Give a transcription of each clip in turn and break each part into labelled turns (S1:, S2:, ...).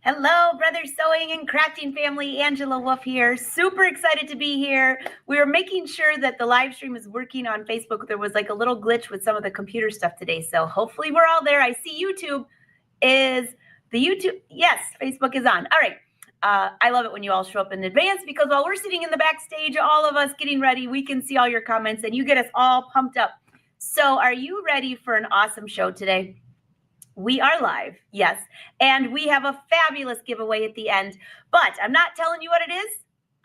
S1: Hello, Brother Sewing and Crafting family. Angela Wolf here. Super excited to be here. We were making sure that the live stream is working on Facebook. There was like a little glitch with some of the computer stuff today. So hopefully we're all there. I see YouTube is the YouTube. Yes, Facebook is on. All right. I love it when you all show up in advance because while we're sitting in the backstage, all of us getting ready, we can see all your comments and you get us all pumped up. So are you ready for an awesome show today? We are live, yes, and we have a fabulous giveaway at the end, but I'm not telling you what it is.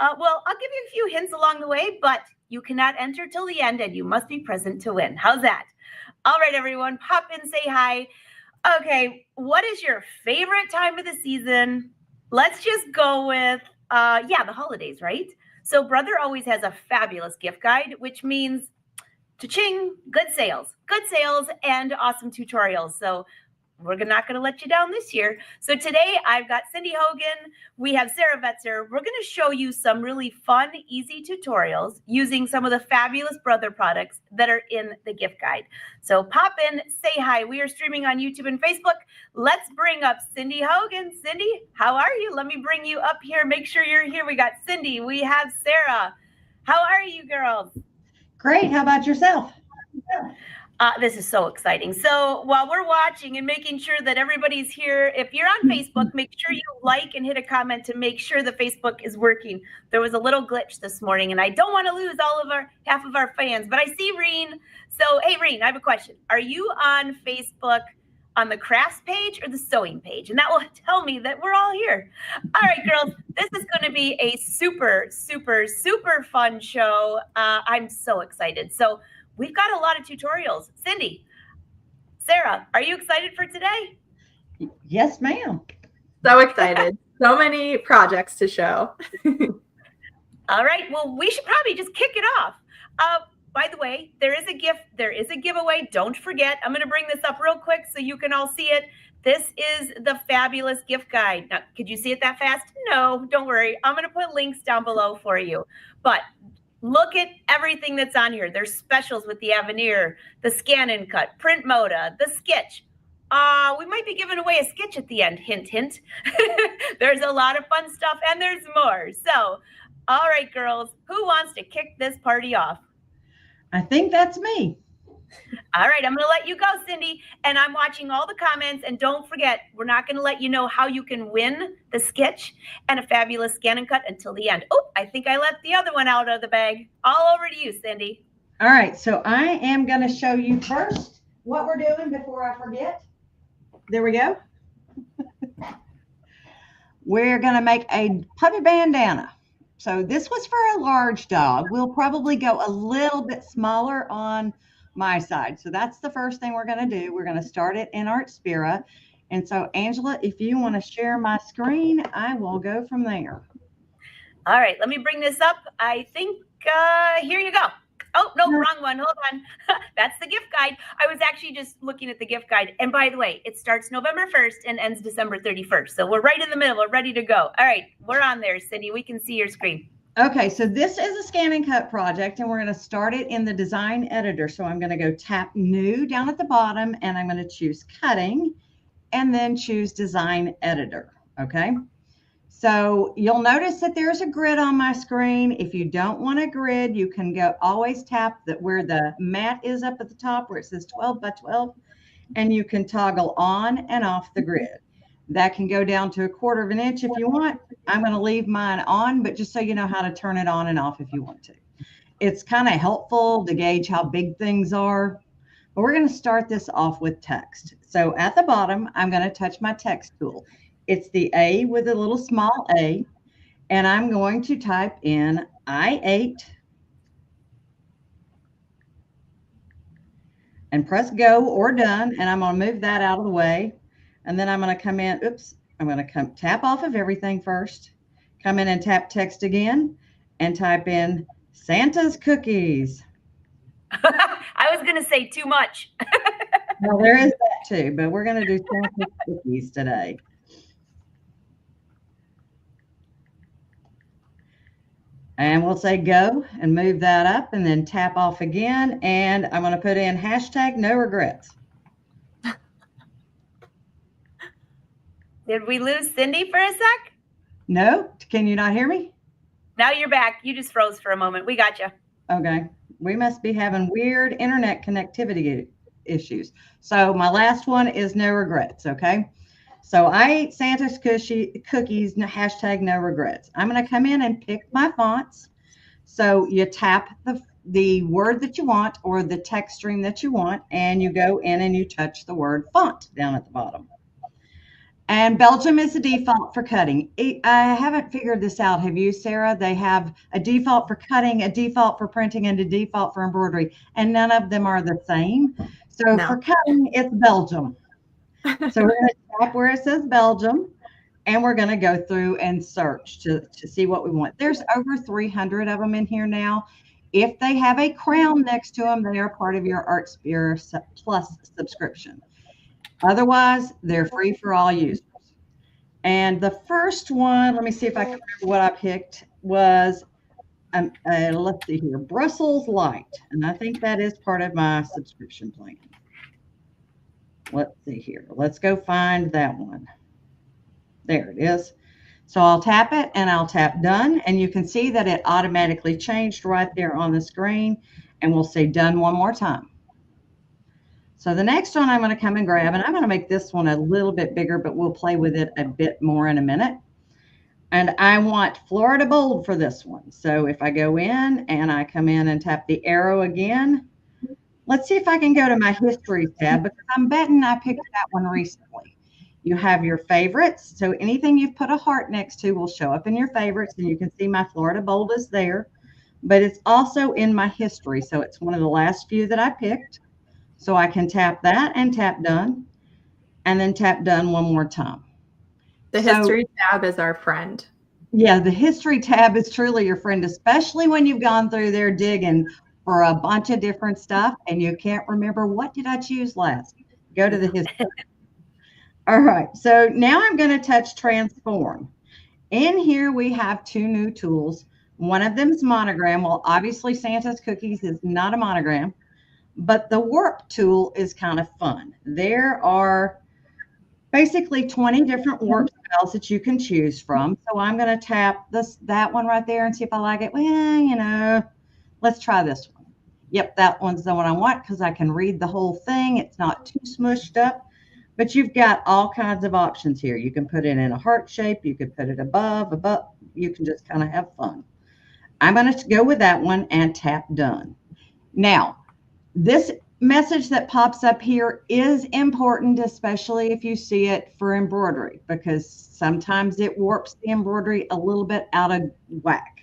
S1: Well, I'll give you a few hints along the way, but you cannot enter till the end and you must be present to win. How's that? All right, everyone, pop in, say hi. Okay, what is your favorite time of the season? Let's just go with, the holidays, right? So Brother always has a fabulous gift guide, which means cha-ching, good sales and awesome tutorials. So we're not going to let you down this year. So today I've got Cindy Hogan. We have Sara Vetser. We're going to show you some really fun, easy tutorials using some of the fabulous Brother products that are in the gift guide. So pop in, say hi. We are streaming on YouTube and Facebook. Let's bring up Cindy Hogan. Cindy, how are you? Let me bring you up here. Make sure you're here. We got Cindy. We have Sara. How are you, girls?
S2: Great. How about yourself?
S1: This is so exciting. So while we're watching and making sure that everybody's here, if you're on Facebook, make sure you like and hit a comment to make sure the Facebook is working. There was a little glitch this morning, and I don't want to lose half of our fans, but I see Reen. So, hey, Reen, I have a question. Are you on Facebook on the crafts page or the sewing page? And that will tell me that we're all here. All right, girls, this is going to be a super, super, super fun show. I'm so excited. So we've got a lot of tutorials. Cindy, Sara, are you excited for today?
S2: Yes, ma'am.
S3: So excited. So many projects to show.
S1: All right. Well, we should probably just kick it off. By the way, there is a gift. There is a giveaway. Don't forget. I'm going to bring this up real quick so you can all see it. This is the fabulous gift guide. Now, could you see it that fast? No, don't worry. I'm going to put links down below for you. But look at everything that's on here. There's specials with the Avenir, the Scan and Cut, Print Moda, the Sketch. We might be giving away a sketch at the end. Hint, hint. There's a lot of fun stuff, and there's more. So, all right, girls, who wants to kick this party off?
S2: I think that's me.
S1: All right, I'm going to let you go, Cindy, and I'm watching all the comments. And don't forget, we're not going to let you know how you can win the sketch and a fabulous scan and cut until the end. Oh, I think I left the other one out of the bag. All over to you, Cindy.
S2: All right, so I am going to show you first what we're doing before I forget. There we go. We're going to make a puppy bandana. So this was for a large dog. We'll probably go a little bit smaller on my side. So that's the first thing we're going to do. We're going to start it in Artspira. And so, Angela, if you want to share my screen, I will go from there.
S1: All right, let me bring this up. I think, here you go. Oh, no, wrong one. Hold on. That's the gift guide. I was actually just looking at the gift guide. And by the way, it starts November 1st and ends December 31st. So we're right in the middle. We're ready to go. All right, we're on there, Cindy. We can see your screen.
S2: Okay, so this is a scan and cut project, and we're going to start it in the design editor. So I'm going to go tap new down at the bottom, and I'm going to choose cutting and then choose design editor. Okay, so you'll notice that there's a grid on my screen. If you don't want a grid, you can go always tap that where the mat is up at the top where it says 12 by 12, and you can toggle on and off the grid. That can go down to 1/4 of an inch if you want. I'm going to leave mine on, but just so you know how to turn it on and off if you want to. It's kind of helpful to gauge how big things are. But we're going to start this off with text. So at the bottom, I'm going to touch my text tool. It's the A with a little small a, and I'm going to type in I8 and press go or done, and I'm going to move that out of the way. And then I'm going to come in, I'm going to come tap off of everything first, come in and tap text again, and type in Santa's cookies.
S1: I was going to say too much.
S2: Well, there is that too, but we're going to do Santa's cookies today. And we'll say go and move that up and then tap off again. And I'm going to put in hashtag no regrets.
S1: Did we lose Cindy for a sec?
S2: No, can you not hear me?
S1: Now you're back. You just froze for a moment. We got you.
S2: Okay. We must be having weird internet connectivity issues. So my last one is no regrets. Okay. So I ate Santa's cookies, hashtag no regrets. I'm going to come in and pick my fonts. So you tap the word that you want or the text stream that you want, and you go in and you touch the word font down at the bottom. And Belgium is the default for cutting. I haven't figured this out. Have you, Sarah? They have a default for cutting, a default for printing, and a default for embroidery, and none of them are the same. So
S3: No.
S2: for cutting, it's Belgium. So we're going to tap where it says Belgium, and we're going to go through and search to see what we want. There's over 300 of them in here now. If they have a crown next to them, they are part of your Artspira Plus subscription. Otherwise, they're free for all users. And the first one, let me see if I can remember what I picked, was, let's see here, Brussels Light. And I think that is part of my subscription plan. Let's see here. Let's go find that one. There it is. So I'll tap it and I'll tap done. And you can see that it automatically changed right there on the screen. And we'll say done one more time. So the next one I'm going to come and grab, and I'm going to make this one a little bit bigger, but we'll play with it a bit more in a minute. And I want Florida Bold for this one. So if I go in and I come in and tap the arrow again, let's see if I can go to my history tab, because I'm betting I picked that one recently. You have your favorites. So anything you've put a heart next to will show up in your favorites, and you can see my Florida Bold is there, but it's also in my history. So it's one of the last few that I picked. So I can tap that and tap done, and then tap done one more time.
S3: The history tab is our friend.
S2: Yeah, the history tab is truly your friend, especially when you've gone through there digging for a bunch of different stuff and you can't remember, what did I choose last? Go to the history. All right, so now I'm going to touch transform. In here we have two new tools. One of them is monogram. Well, obviously Santa's cookies is not a monogram. But the warp tool is kind of fun. There are basically 20 different warp styles that you can choose from. So I'm going to tap that one right there and see if I like it. Well, you know, let's try this one. Yep, that one's the one I want because I can read the whole thing. It's not too smushed up. But you've got all kinds of options here. You can put it in a heart shape. You could put it above. You can just kind of have fun. I'm going to go with that one and tap done. Now, this message that pops up here is important, especially if you see it for embroidery, because sometimes it warps the embroidery a little bit out of whack.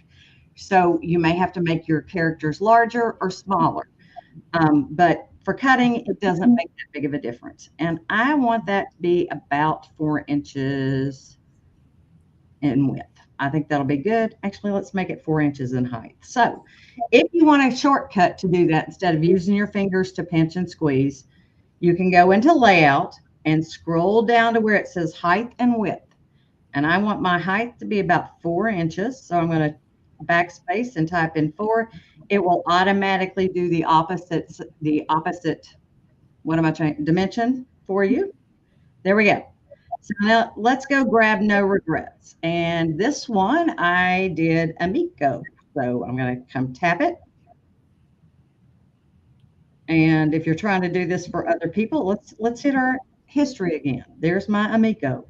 S2: So you may have to make your characters larger or smaller. But for cutting, it doesn't make that big of a difference. And I want that to be about 4 inches in width. I think that'll be good. Actually, let's make it 4 inches in height. So if you want a shortcut to do that, instead of using your fingers to pinch and squeeze, you can go into layout and scroll down to where it says height and width. And I want my height to be about 4 inches. So I'm going to backspace and type in 4. It will automatically do the opposite, dimension for you. There we go. So now let's go grab no regrets. And this one I did Amico. So I'm going to come tap it. And if you're trying to do this for other people, let's hit our history again. There's my Amico.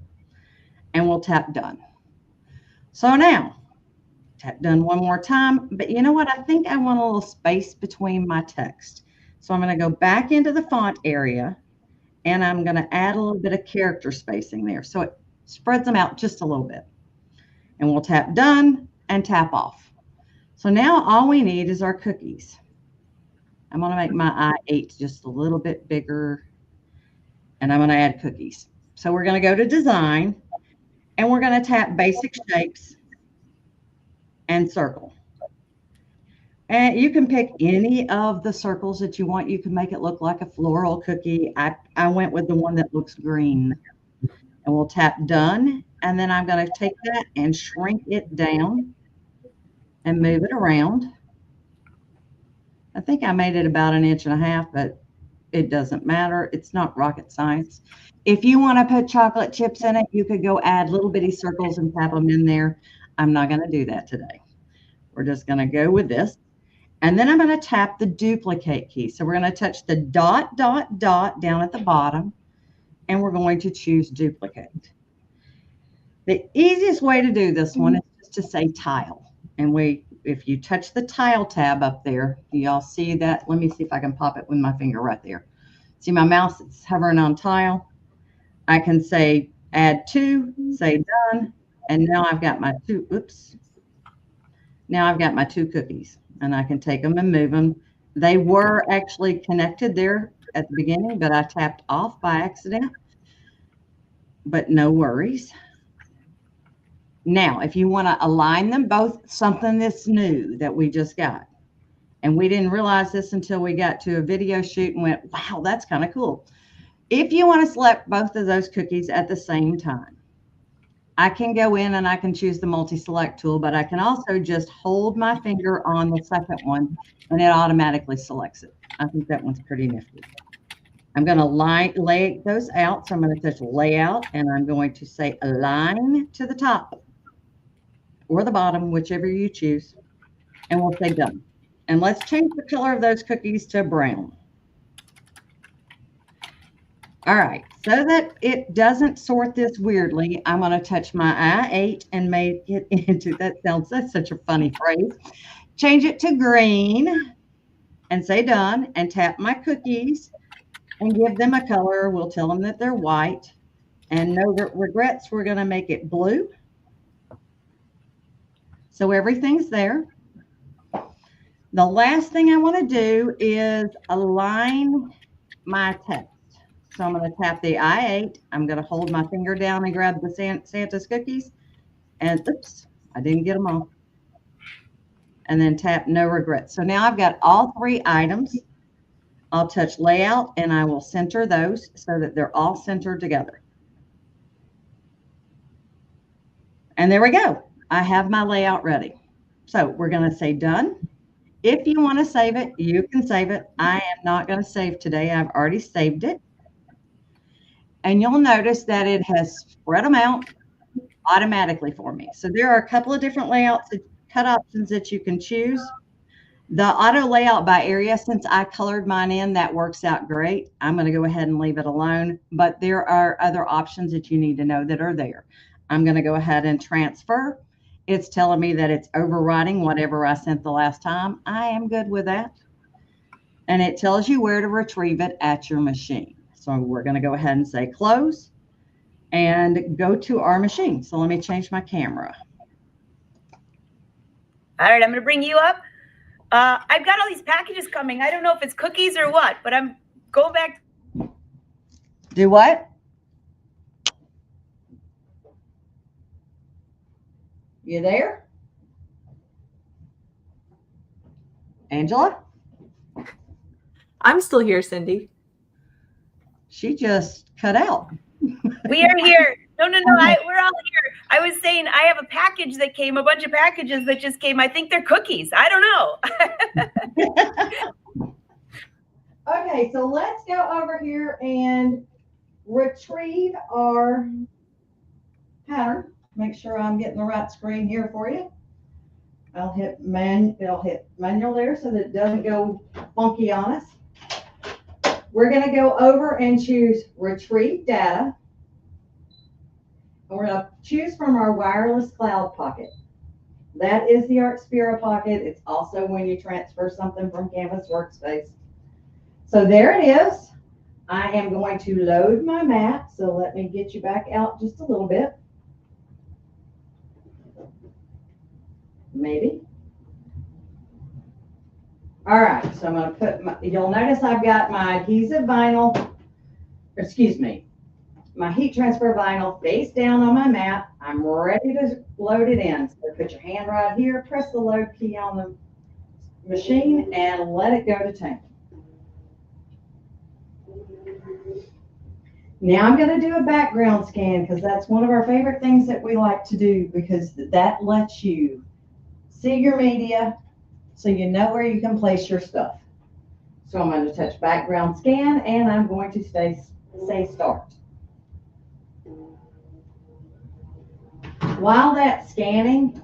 S2: And we'll tap done. So now, tap done one more time. But you know what? I think I want a little space between my text. So I'm going to go back into the font area. And I'm going to add a little bit of character spacing there. So it spreads them out just a little bit. And we'll tap done and tap off. So now all we need is our cookies. I'm going to make my I-8 just a little bit bigger. And I'm going to add cookies. So we're going to go to design. And we're going to tap basic shapes and circle. And you can pick any of the circles that you want. You can make it look like a floral cookie. I went with the one that looks green. And we'll tap done. And then I'm going to take that and shrink it down and move it around. I think I made it about 1.5 inches, but it doesn't matter. It's not rocket science. If you want to put chocolate chips in it, you could go add little bitty circles and tap them in there. I'm not going to do that today. We're just going to go with this. And then I'm going to tap the duplicate key. So we're going to touch the dot, dot, dot down at the bottom, and we're going to choose duplicate. The easiest way to do this one is just to say tile. And if you touch the tile tab up there, y'all see that? Let me see if I can pop it with my finger right there. See my mouse is hovering on tile. I can say add to, say done, and now I've got my two, oops. Now I've got my two cookies, and I can take them and move them. They were actually connected there at the beginning, but I tapped off by accident, but no worries. Now, if you want to align them both, something that's new that we just got, and we didn't realize this until we got to a video shoot and went, wow, that's kind of cool. If you want to select both of those cookies at the same time, I can go in and I can choose the multi-select tool, but I can also just hold my finger on the second one and it automatically selects it. I think that one's pretty nifty. I'm going to lay those out. So I'm going to touch layout and I'm going to say align to the top or the bottom, whichever you choose. And we'll say done. And let's change the color of those cookies to brown. All right, so that it doesn't sort this weirdly, I'm going to touch my I8 and make it into, that's such a funny phrase. Change it to green and say done and tap my cookies and give them a color. We'll tell them that they're white and no regrets. We're going to make it blue. So everything's there. The last thing I want to do is align my text. So I'm going to tap the I8. I'm going to hold my finger down and grab the Santa's cookies. And oops, I didn't get them all. And then tap no regrets. So now I've got all three items. I'll touch layout and I will center those so that they're all centered together. And there we go. I have my layout ready. So we're going to say done. If you want to save it, you can save it. I am not going to save today. I've already saved it. And you'll notice that it has spread them out automatically for me. So there are a couple of different layouts, cut options that you can choose. The auto layout by area, since I colored mine in, that works out great. I'm going to go ahead and leave it alone, but there are other options that you need to know that are there. I'm going to go ahead and transfer. It's telling me that it's overriding whatever I sent the last time. I am good with that. And it tells you where to retrieve it at your machine. So we're going to go ahead and say close and go to our machine. So let me change my camera.
S1: All right, I'm going to bring you up. I've got all these packages coming. I don't know if it's cookies or what, but I'm going back.
S2: Do what? You there? Angela?
S3: I'm still here, Cindy.
S2: She just cut out.
S1: We are here. No, we're all here. I was saying I have a package that came, a bunch of packages that just came. I think they're cookies. I don't know.
S2: Okay, so let's go over here and retrieve our pattern. Make sure I'm getting the right screen here for you. I'll hit it'll hit manual there so that it doesn't go funky on us. We're going to go over and choose retrieve data. And we're going to choose from our wireless cloud pocket. That is the Artspira pocket. It's also when you transfer something from Canvas Workspace. So there it is. I am going to load my map. So let me get you back out just a little bit. Maybe. All right, so I'm going to put you'll notice I've got my adhesive vinyl, my heat transfer vinyl face down on my map. I'm ready to load it in. So put your hand right here, press the load key on the machine and let it go to town. Now I'm going to do a background scan because that's one of our favorite things that we like to do because that lets you see your media so you know where you can place your stuff. So I'm going to touch background scan and I'm going to say start. while that's scanning,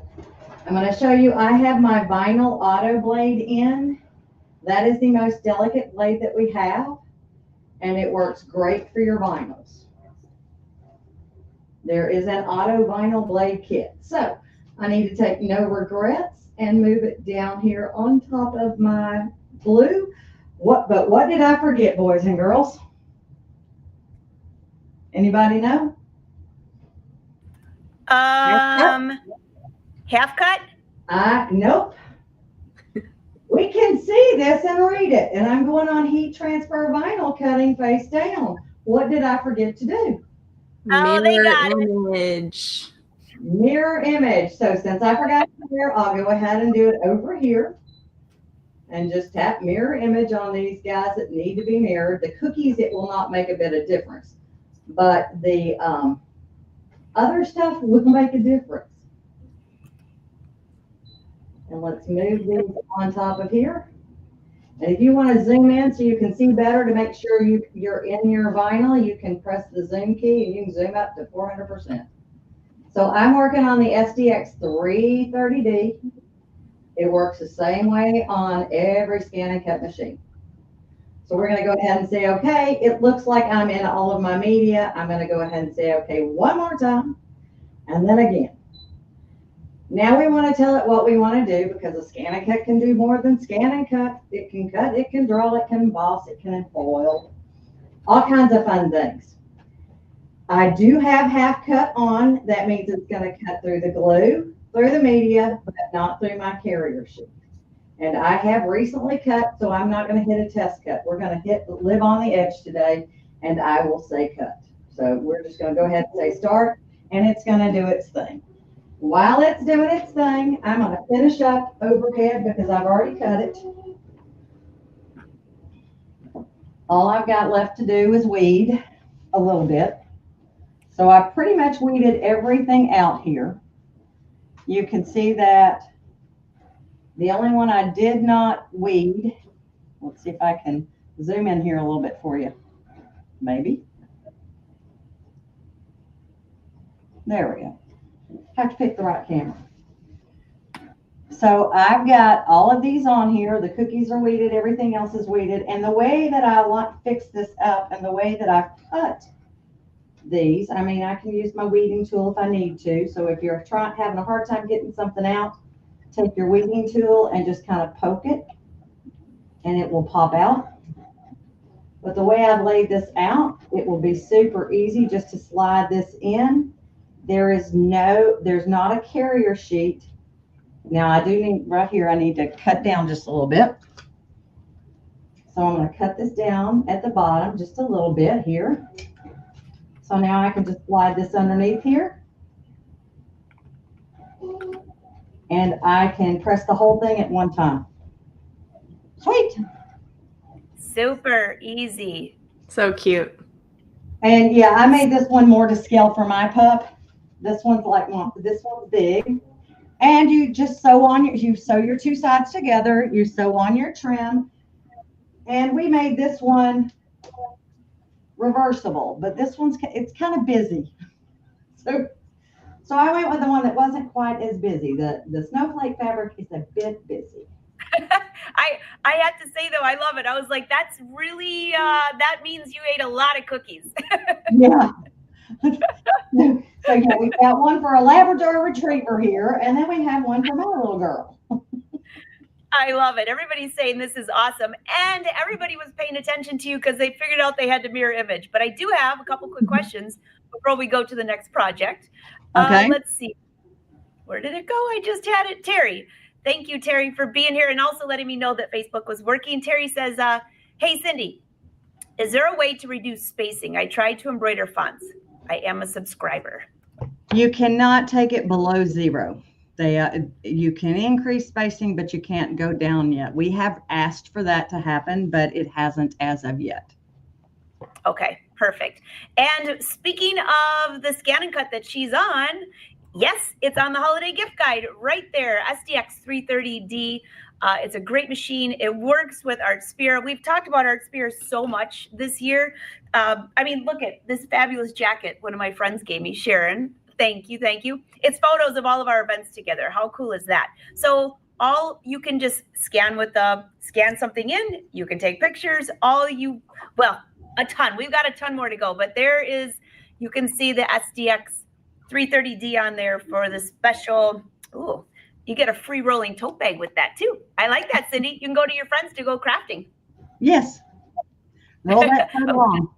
S2: I'm going to show you, I have my vinyl auto blade in. That is the most delicate blade that we have, and it works great for your vinyls. There is an auto vinyl blade kit. So I need to take No Regrets and move it down here on top of my blue. But what did I forget, boys and girls? Anybody know?
S1: Half cut?
S2: Nope. We can see this and read it. And I'm going on heat transfer vinyl cutting face down. What did I forget to do?
S1: Oh, they got
S3: image.
S2: Mirror image. So since I forgot to mirror, I'll go ahead and do it over here. And just tap mirror image on these guys that need to be mirrored. The cookies, it will not make a bit of difference. But the other stuff will make a difference. And let's move these on top of here. And if you want to zoom in so you can see better to make sure you're in your vinyl, you can press the zoom key and you can zoom up to 400%. So I'm working on the SDX 330D. It works the same way on every scan and cut machine. So we're going to go ahead and say, okay, it looks like I'm in all of my media. I'm going to go ahead and say, okay, one more time. And then again. Now we want to tell it what we want to do, because a scan and cut can do more than scan and cut. It can draw, it can emboss, it can foil, all kinds of fun things. I do have half cut on. That means it's going to cut through the glue, through the media, but not through my carrier sheet. And I have recently cut, so I'm not going to hit a test cut. We're going to live on the edge today, and I will say cut. So we're just going to go ahead and say start, and it's going to do its thing. While it's doing its thing, I'm going to finish up overhead because I've already cut it. All I've got left to do is weed a little bit. So I pretty much weeded everything out here. You can see that the only one I did not weed, let's see if I can zoom in here a little bit for you. Maybe. There we go. Have to pick the right camera. So I've got all of these on here. The cookies are weeded, everything else is weeded. And the way that I want to fix this up and the way that I've cut these, I mean, I can use my weeding tool if I need to. So if you're having a hard time getting something out, take your weeding tool and just kind of poke it and it will pop out. But the way I've laid this out, it will be super easy just to slide this in. There's not a carrier sheet. Now I do need, right here, I need to cut down just a little bit. So I'm going to cut this down at the bottom just a little bit here. So now I can just slide this underneath here. And I can press the whole thing at one time. Sweet.
S1: Super easy.
S3: So cute.
S2: And yeah, I made this one more to scale for my pup. This one's this one's big. And you just you sew your two sides together, you sew on your trim. And we made this one reversible, but this it's kind of busy. So I went with the one that wasn't quite as busy. The snowflake fabric is a bit busy.
S1: I have to say though, I love it. I was like, that's really that means you ate a lot of cookies.
S2: Yeah. So yeah, we've got one for a Labrador Retriever here, and then we have one for my little girl.
S1: I love it. Everybody's saying this is awesome, and everybody was paying attention to you because they figured out they had to mirror image. But I do have a couple quick questions before we go to the next project.
S2: Okay.
S1: Let's see. Where did it go? I just had it. Terry. Thank you, Terry, for being here and also letting me know that Facebook was working. Terry says, hey, Cindy, is there a way to reduce spacing? I tried to embroider fonts. I am a subscriber.
S2: You cannot take it below 0. You can increase spacing, but you can't go down yet. We have asked for that to happen, but it hasn't as of yet.
S1: Okay, perfect. And speaking of the scan and cut that she's on, yes, it's on the holiday gift guide right there, SDX 330D. It's a great machine. It works with Artspira. We've talked about Artspira so much this year. I mean, look at this fabulous jacket one of my friends gave me, Sharon. Thank you. Thank you. It's photos of all of our events together. How cool is that? So you can just scan something in. You can take pictures. A ton. We've got a ton more to go, but you can see the SDX 330D on there for the special. Ooh, you get a free rolling tote bag with that too. I like that, Cindy. You can go to your friends to go crafting.
S2: Yes. Roll that along.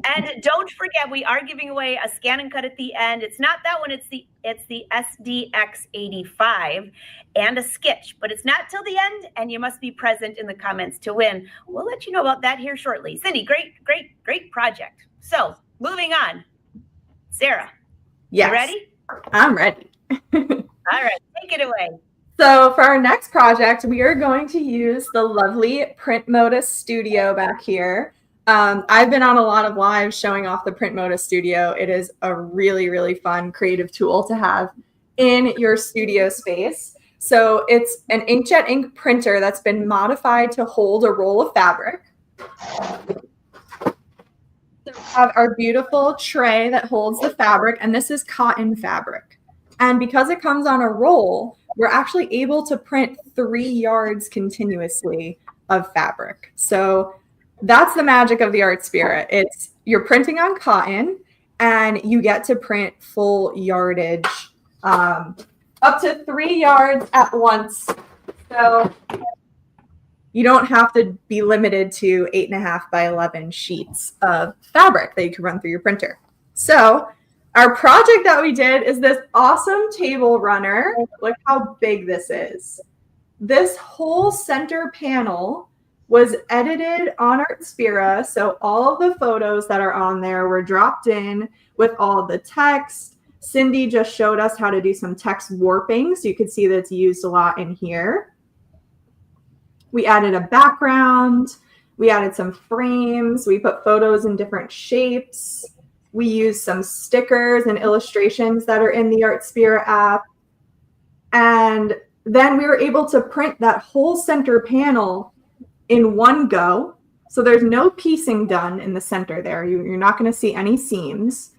S1: And don't forget, we are giving away a scan and cut at the end. It's not that one. It's the SDX85 and a sketch, but it's not till the end, and you must be present in the comments to win. We'll let you know about that here shortly. Cindy, great project. So moving on, Sarah,
S3: Yes.
S1: you ready?
S3: I'm ready.
S1: All right, take it away.
S3: So for our next project, we are going to use the lovely Print Modus Studio back here. I've been on a lot of lives showing off the Print Modus Studio. It is a really, really fun creative tool to have in your studio space. So it's an inkjet ink printer that's been modified to hold a roll of fabric. So we have our beautiful tray that holds the fabric, and this is cotton fabric. And because it comes on a roll, we're actually able to print 3 yards continuously of fabric. So that's the magic of the Artspira. You're printing on cotton, and you get to print full yardage, up to 3 yards at once. So you don't have to be limited to 8.5 by 11 sheets of fabric that you can run through your printer. So our project that we did is this awesome table runner. Look how big this is. This whole center panel was edited on Artspira, so all of the photos that are on there were dropped in with all the text. Cindy just showed us how to do some text warping, so you could see that it's used a lot in here. We added a background. We added some frames. We put photos in different shapes. We used some stickers and illustrations that are in the Artspira app. And then we were able to print that whole center panel in one go. So there's no piecing done in the center there. You're not going to see any seams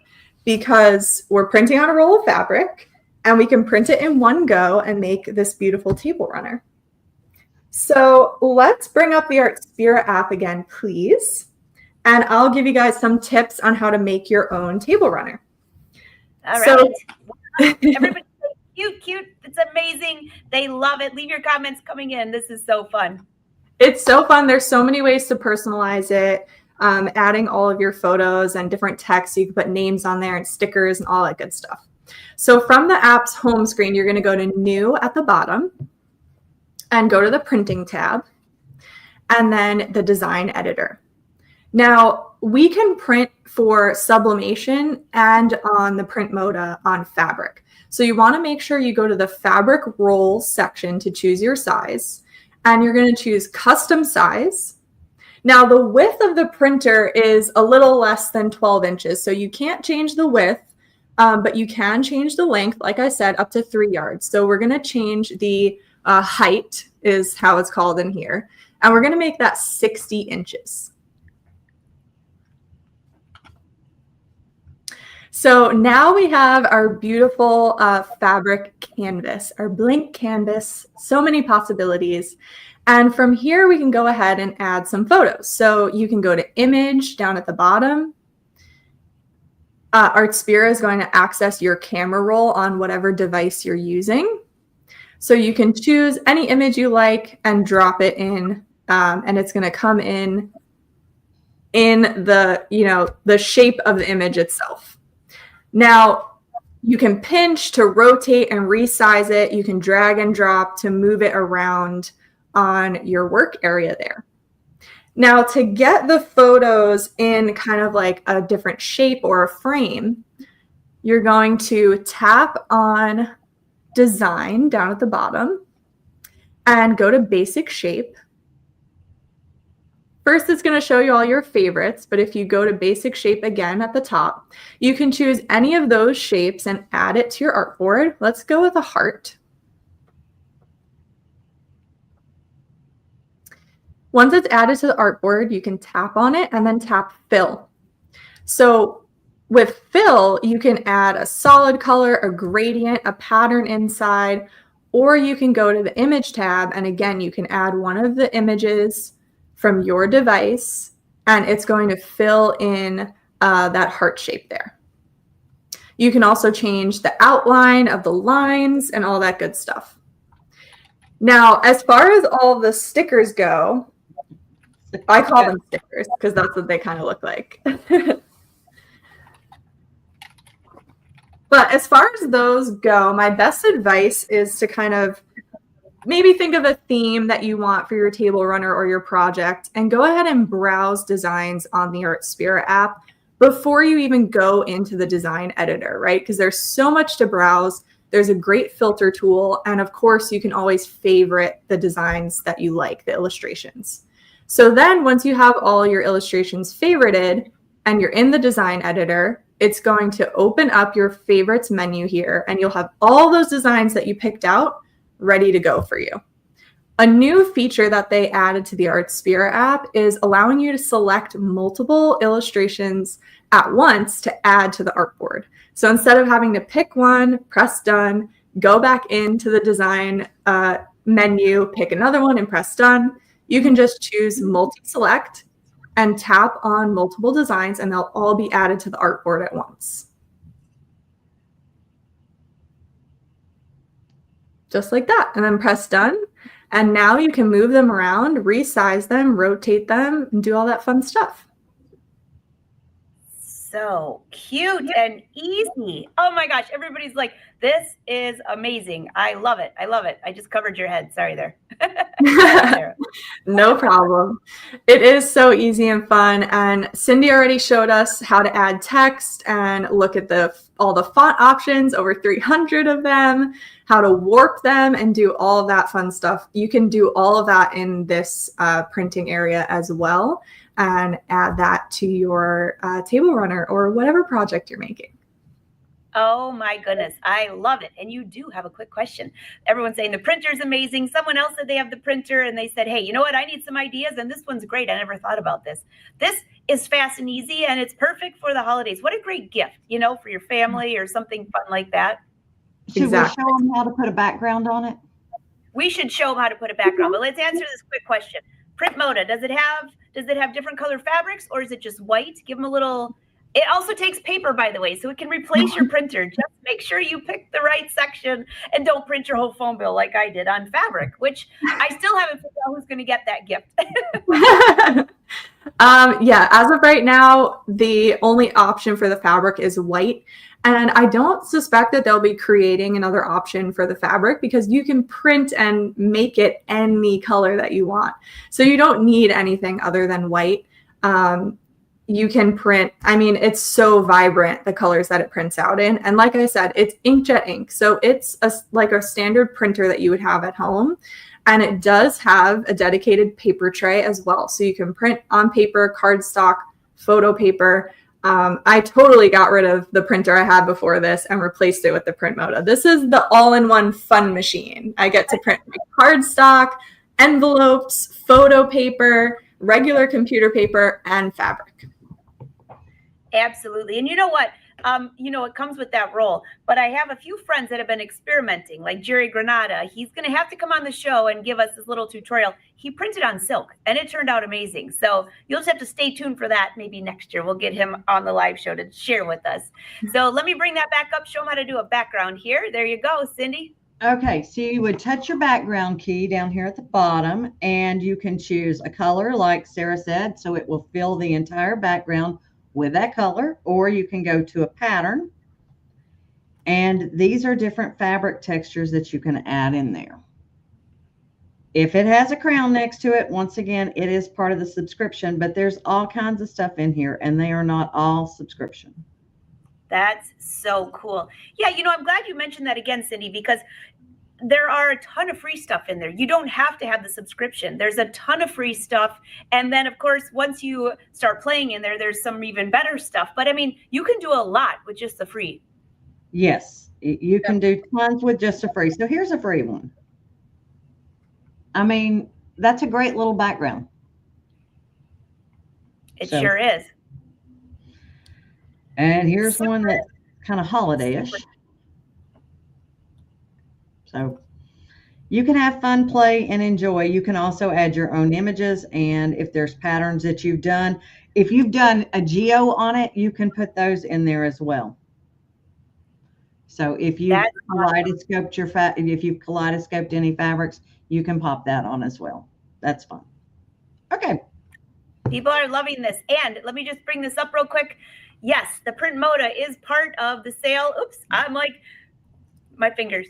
S3: because we're printing on a roll of fabric, and we can print it in one go and make this beautiful table runner. So let's bring up the Artspira app again, please. And I'll give you guys some tips on how to make your own table runner.
S1: All right. Everybody, cute. It's amazing. They love it. Leave your comments coming in. This is so fun.
S3: It's so fun. There's so many ways to personalize it, adding all of your photos and different text. You can put names on there and stickers and all that good stuff. So from the app's home screen, you're going to go to New at the bottom and go to the Printing tab and then the Design Editor. Now, we can print for sublimation and on the print mode on fabric. So you want to make sure you go to the Fabric Roll section to choose your size. And you're going to choose custom size. Now the width of the printer is a little less than 12 inches. So you can't change the width, but you can change the length, like I said, up to 3 yards. So we're going to change the height is how it's called in here. And we're going to make that 60 inches. So now we have our beautiful fabric canvas, our blank canvas, so many possibilities. And from here, we can go ahead and add some photos. So you can go to Image down at the bottom. Artspira is going to access your camera roll on whatever device you're using. So you can choose any image you like and drop it in, and it's going to come in the shape of the image itself. Now, you can pinch to rotate and resize it. You can drag and drop to move it around on your work area there. Now, to get the photos in kind of like a different shape or a frame, you're going to tap on Design down at the bottom and go to Basic Shape. First, it's going to show you all your favorites, but if you go to Basic Shape again at the top, you can choose any of those shapes and add it to your artboard. Let's go with a heart. Once it's added to the artboard, you can tap on it and then tap Fill. So with fill, you can add a solid color, a gradient, a pattern inside, or you can go to the image tab. And again, you can add one of the images from your device, and it's going to fill in that heart shape there. You can also change the outline of the lines and all that good stuff. Now, as far as all the stickers go, I call them stickers because that's what they kind of look like. But as far as those go, my best advice is to kind of maybe think of a theme that you want for your table runner or your project and go ahead and browse designs on the Artspira app before you even go into the design editor, right? Because there's so much to browse. There's a great filter tool. And of course, you can always favorite the designs that you like, the illustrations. So then once you have all your illustrations favorited and you're in the design editor, it's going to open up your favorites menu here, and you'll have all those designs that you picked out ready to go for you. A new feature that they added to the Artspira app is allowing you to select multiple illustrations at once to add to the artboard. So instead of having to pick one, press done, go back into the design menu, pick another one and press done, you can just choose multi-select and tap on multiple designs, and they'll all be added to the artboard at once. Just like that, and then press done. And now you can move them around, resize them, rotate them, and do all that fun stuff.
S1: So cute and easy. Oh my gosh, everybody's like, this is amazing. I love it. I love it. I just covered your head. Sorry there.
S3: No problem. It is so easy and fun. And Cindy already showed us how to add text and look at all the font options, over 300 of them, how to warp them and do all of that fun stuff. You can do all of that in this printing area as well, and add that to your table runner or whatever project you're making.
S1: Oh my goodness, I love it. And you do have a quick question. Everyone's saying the printer is amazing. Someone else said they have the printer and they said, hey, you know what? I need some ideas. And this one's great. I never thought about this. This is fast and easy, and it's perfect for the holidays. What a great gift, you know, for your family or something fun like that.
S2: Should we show them how to put a background on it?
S1: We should show them how to put a background, but let's answer this quick question. Print Moda, does it have different color fabrics, or is it just white? Give them a little. It also takes paper, by the way, so it can replace your printer. Just make sure you pick the right section and don't print your whole phone bill like I did on fabric, which I still haven't figured out who's going to get that gift.
S3: Yeah, as of right now, the only option for the fabric is white. And I don't suspect that they'll be creating another option for the fabric, because you can print and make it any color that you want. So you don't need anything other than white. You can print, I mean, it's so vibrant, the colors that it prints out in. And like I said, it's inkjet ink. So it's like a standard printer that you would have at home. And it does have a dedicated paper tray as well. So you can print on paper, cardstock, photo paper. I totally got rid of the printer I had before this and replaced it with the Print Moda. This is the all-in-one fun machine. I get to print cardstock, envelopes, photo paper, regular computer paper, and fabric.
S1: Absolutely. And you know what? It comes with that role. But I have a few friends that have been experimenting, like Jerry Granada. He's going to have to come on the show and give us this little tutorial. He printed on silk, and it turned out amazing. So you'll just have to stay tuned for that. Maybe next year we'll get him on the live show to share with us. So let me bring that back up, show him how to do a background here. There you go, Cindy.
S2: Okay, so you would touch your background key down here at the bottom, and you can choose a color like Sara said, so it will fill the entire background with that color, or you can go to a pattern, and these are different fabric textures that you can add in there. If it has a crown next to it, once again, it is part of the subscription, but there's all kinds of stuff in here, and they are not all subscription.
S1: That's so cool. Yeah, I'm glad you mentioned that again, Cindy, because there are a ton of free stuff in there. You don't have to have the subscription. There's a ton of free stuff. And then, of course, once you start playing in there, there's some even better stuff. But I mean, you can do a lot with just the free.
S2: Yes, you can do tons with just a free. So here's a free one. I mean, that's a great little background.
S1: It sure is.
S2: And here's
S1: Super.
S2: one that's kind of holiday-ish. So you can have fun, play, and enjoy. You can also add your own images. And if there's patterns that you've done, if you've done a geo on it, you can put those in there as well. So if you've kaleidoscoped if you've kaleidoscoped any fabrics, you can pop that on as well. That's fun. Okay.
S1: People are loving this. And let me just bring this up real quick. Yes, the print moda is part of the sale. Oops, I'm like, my fingers.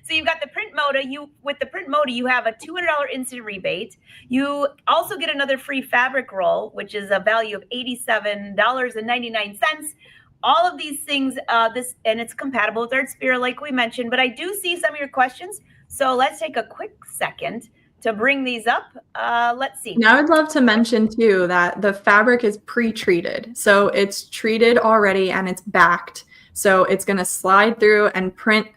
S1: So you've got the print moda. With the print moda, you have a $200 instant rebate. You also get another free fabric roll, which is a value of $87.99. All of these things, and it's compatible with Artspira, like we mentioned. But I do see some of your questions, so let's take a quick second to bring these up. Let's see.
S3: Now, I'd love to mention too that the fabric is pre-treated, so it's treated already and it's backed. So it's going to slide through and print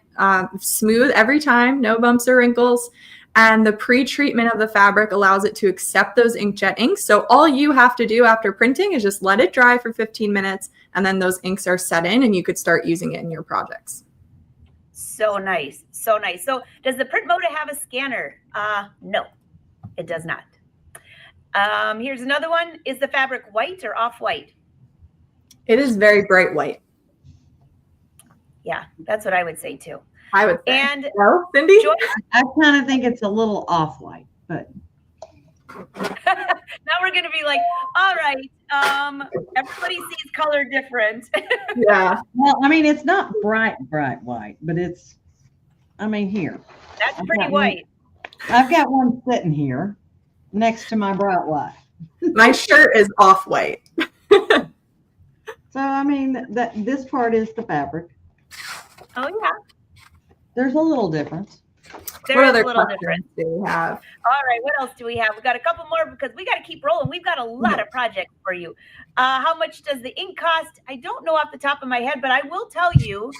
S3: smooth every time, no bumps or wrinkles. And the pre-treatment of the fabric allows it to accept those inkjet inks. So all you have to do after printing is just let it dry for 15 minutes, and then those inks are set in and you could start using it in your projects.
S1: So nice. So nice. So does the print moda have a scanner? No, it does not. Here's another one. Is the fabric white or off-white?
S3: It is very bright white.
S1: Yeah, that's what I would say too.
S3: I would say.
S1: And
S3: Cindy?
S2: I kind of think it's a little off-white, but
S1: now we're going to be like, all right, everybody sees color different.
S3: Yeah.
S2: Well, I mean, it's not bright white, but it's, I mean, here.
S1: That's pretty white.
S2: I've got one sitting here next to my bright white.
S3: My shirt is off-white.
S2: So, I mean, this part is the fabric.
S1: Oh, yeah.
S2: There's a little difference.
S1: There's a little difference.
S3: Do we have?
S1: All right, what else do we have? We got a couple more because we got to keep rolling. We've got a lot of projects for you. How much does the ink cost? I don't know off the top of my head, but I will tell you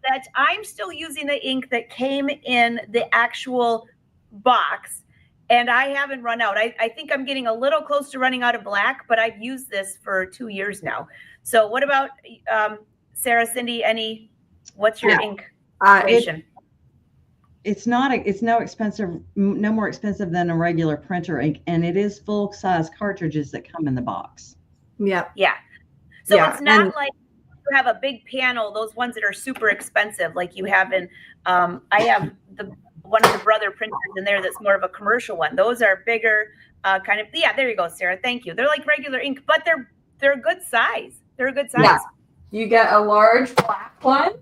S1: that I'm still using the ink that came in the actual box, and I haven't run out. I think I'm getting a little close to running out of black, but I've used this for 2 years now. So what about Sarah, Cindy, what's your ink situation?
S2: It's no more expensive than a regular printer ink, and it is full size cartridges that come in the box.
S3: Yeah.
S1: Yeah. So it's not like you have a big panel, those ones that are super expensive, like you have in, I have one of the brother printers in there that's more of a commercial one. Those are bigger, kind of, there you go, Sarah. Thank you. They're like regular ink, but they're a good size. They're a good size.
S3: Yeah. You get a large black one.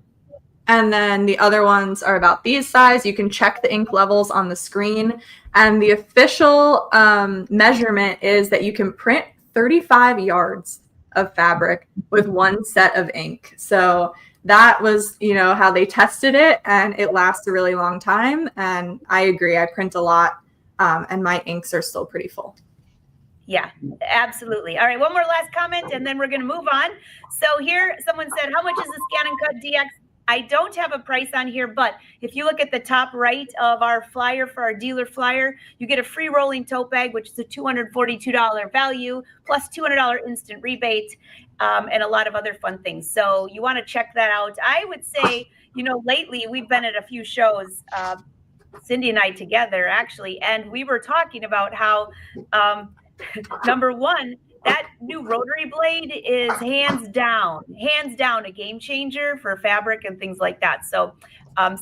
S3: And then the other ones are about these size. You can check the ink levels on the screen. And the official measurement is that you can print 35 yards of fabric with one set of ink. So that was, how they tested it, and it lasts a really long time. And I agree. I print a lot, and my inks are still pretty full.
S1: Yeah, absolutely. All right, one more last comment, and then we're going to move on. So here, someone said, how much is the Scan and Cut DX? I don't have a price on here, but if you look at the top right of our flyer for our dealer flyer, you get a free rolling tote bag, which is a $242 value, plus $200 instant rebate, and a lot of other fun things. So you want to check that out. I would say, lately we've been at a few shows, Cindy and I together, actually, and we were talking about how, number one, that new rotary blade is hands down a game changer for fabric and things like that. So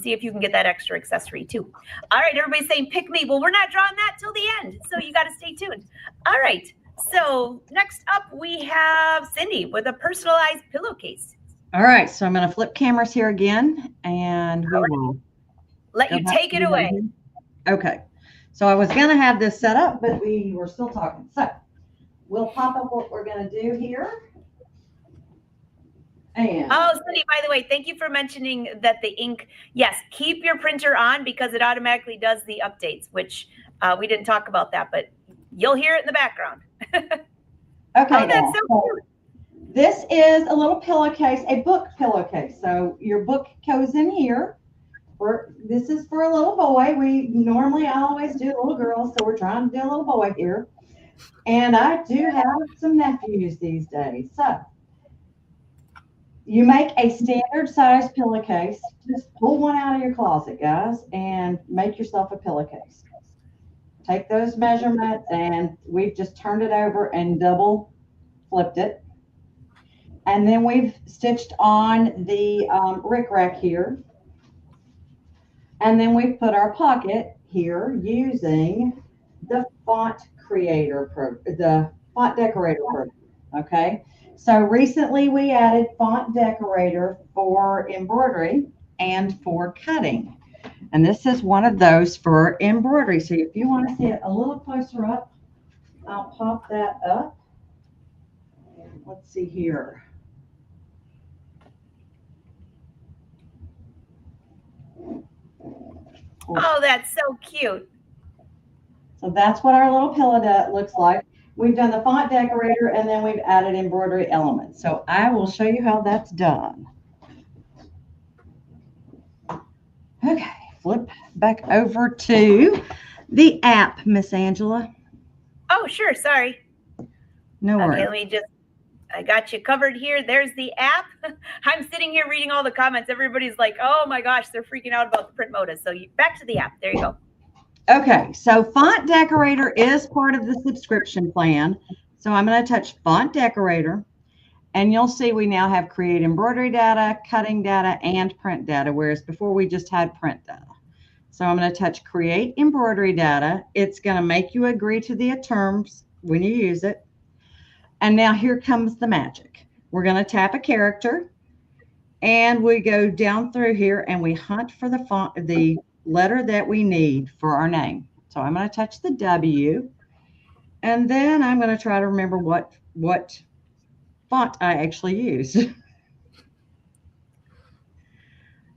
S1: see if you can get that extra accessory too. All right, everybody's saying pick me. Well, we're not drawing that till the end, so you got to stay tuned. All right, so next up we have Cindy with a personalized pillowcase.
S2: All right, so I'm going to flip cameras here again, and we will
S1: let you take it away.
S2: Okay, so I was going to have this set up, but we were still talking. So we'll pop up what we're going to do here. And
S1: Cindy, by the way, thank you for mentioning that the ink, yes, keep your printer on because it automatically does the updates, which we didn't talk about that, but you'll hear it in the background.
S2: Okay.
S1: Oh, that's so cute.
S2: This is a little pillowcase, a book pillowcase. So your book goes in here. This is for a little boy. I always do little girls, so we're trying to do a little boy here. And I do have some nephews these days. So You make a standard size pillowcase. Just pull one out of your closet, guys, and make yourself a pillowcase. Take those measurements, and we've just turned it over and double flipped it. And then we've stitched on the rickrack here. And then we've put our pocket here using the font decorator program. Okay. So recently we added font decorator for embroidery and for cutting. And this is one of those for embroidery. So if you want to see it a little closer up, I'll pop that up. Let's see here.
S1: Oh, that's so cute.
S2: So that's what our little pillow looks like. We've done the font decorator, and then we've added embroidery elements. So I will show you how that's done. Okay, flip back over to the app, Miss Angela.
S1: Oh, sure. Sorry.
S2: No worries.
S1: Okay, let me just, I got you covered here. There's the app. I'm sitting here reading all the comments. Everybody's like, oh my gosh, they're freaking out about the print motive. So back to the app. There you go.
S2: Okay, so font decorator is part of the subscription plan. So I'm going to touch font decorator, and you'll see we now have create embroidery data, cutting data, and print data, whereas before we just had print data. So I'm going to touch create embroidery data. It's going to make you agree to the terms when you use it. And now here comes the magic. We're going to tap a character, and we go down through here and we hunt for the font, the letter that we need for our name. So I'm going to touch the W, and then I'm going to try to remember what font I actually use.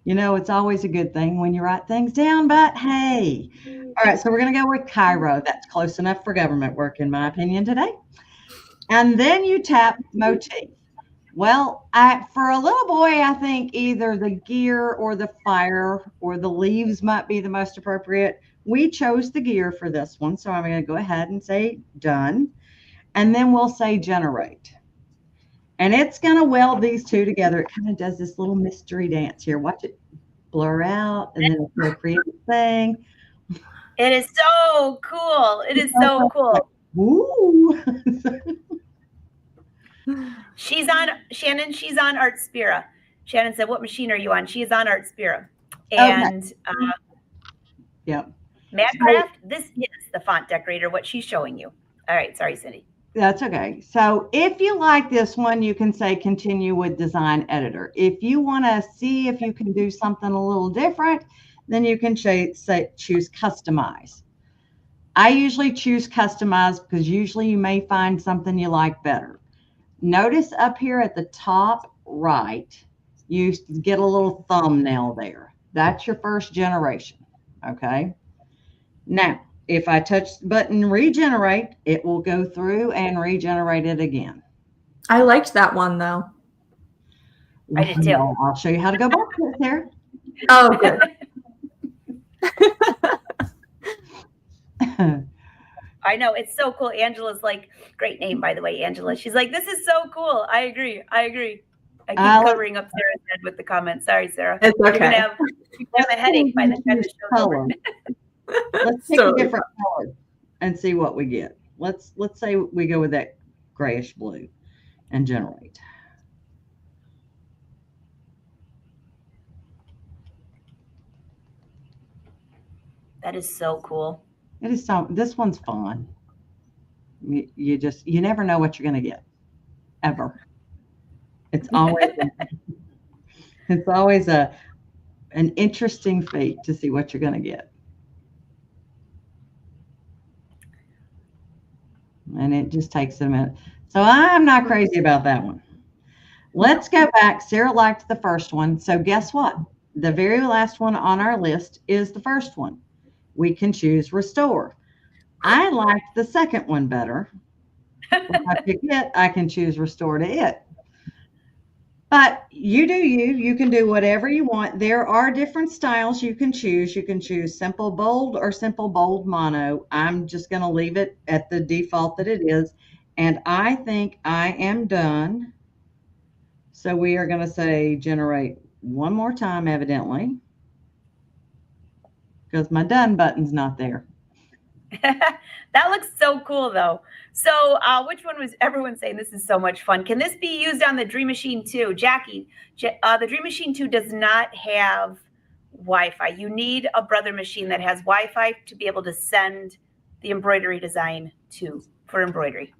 S2: You know, it's always a good thing when you write things down, but hey. All right, so we're going to go with Cairo. That's close enough for government work, in my opinion, today. And then you tap motif. Well, for a little boy, I think either the gear or the fire or the leaves might be the most appropriate. We chose the gear for this one, so I'm going to go ahead and say done. And then we'll say generate. And it's going to weld these two together. It kind of does this little mystery dance here. Watch it blur out, and then it's going to create a thing.
S1: It is so cool. It is so cool.
S2: Woo!
S1: She's on Artspira. Shannon said, what machine are you on? She is on Artspira. And
S2: Yep.
S1: Madcraft, this is the font decorator, what she's showing you. All right. Sorry, Cindy.
S2: That's okay. So if you like this one, you can say continue with design editor. If you want to see if you can do something a little different, then you can choose customize. I usually choose customize because usually you may find something you like better. Notice up here at the top right, you get a little thumbnail there. That's your first generation. Okay. Now, if I touch the button regenerate, it will go through and regenerate it again.
S3: I liked that one though.
S1: I did too.
S2: Well, I'll show you how to go back to it there.
S3: Oh, good.
S1: I know, it's so cool. Angela's like, great name, by the way, Angela. She's like, this is so cool. I agree. I keep covering up Sarah's head with the comments. Sorry, Sarah.
S3: It's okay.
S1: You're gonna have a headache by the time the show's over.
S2: Let's pick a different color and see what we get. Let's say we go with that grayish blue and generate.
S1: That is so cool.
S2: It is so. This one's fun. You never know what you're going to get, ever. It's always an interesting feat to see what you're going to get. And it just takes a minute. So I'm not crazy about that one. Let's go back. Sarah liked the first one. So guess what? The very last one on our list is the first one. We can choose restore. I liked the second one better. If I pick it, I can choose restore to it. But you do you can do whatever you want. There are different styles you can choose. You can choose simple bold or simple bold mono. I'm just going to leave it at the default that it is. And I think I am done. So we are going to say generate one more time, evidently, because my done button's not there.
S1: That looks so cool, though. So which one was everyone saying this is so much fun? Can this be used on the Dream Machine 2? Jackie, the Dream Machine 2 does not have Wi-Fi. You need a brother machine that has Wi-Fi to be able to send the embroidery design to for embroidery.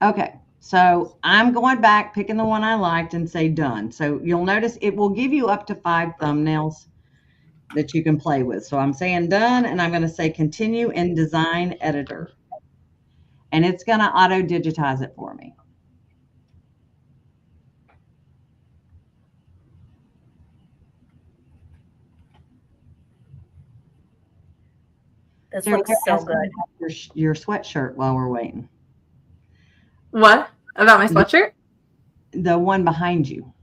S2: Okay, so I'm going back, picking the one I liked and say done. So you'll notice it will give you up to 5 thumbnails that you can play with. So I'm saying done, and I'm going to say continue in design editor. And it's going to auto digitize it for me.
S1: This looks so good.
S2: Your sweatshirt while we're waiting.
S3: What? About my sweatshirt?
S2: The one behind you.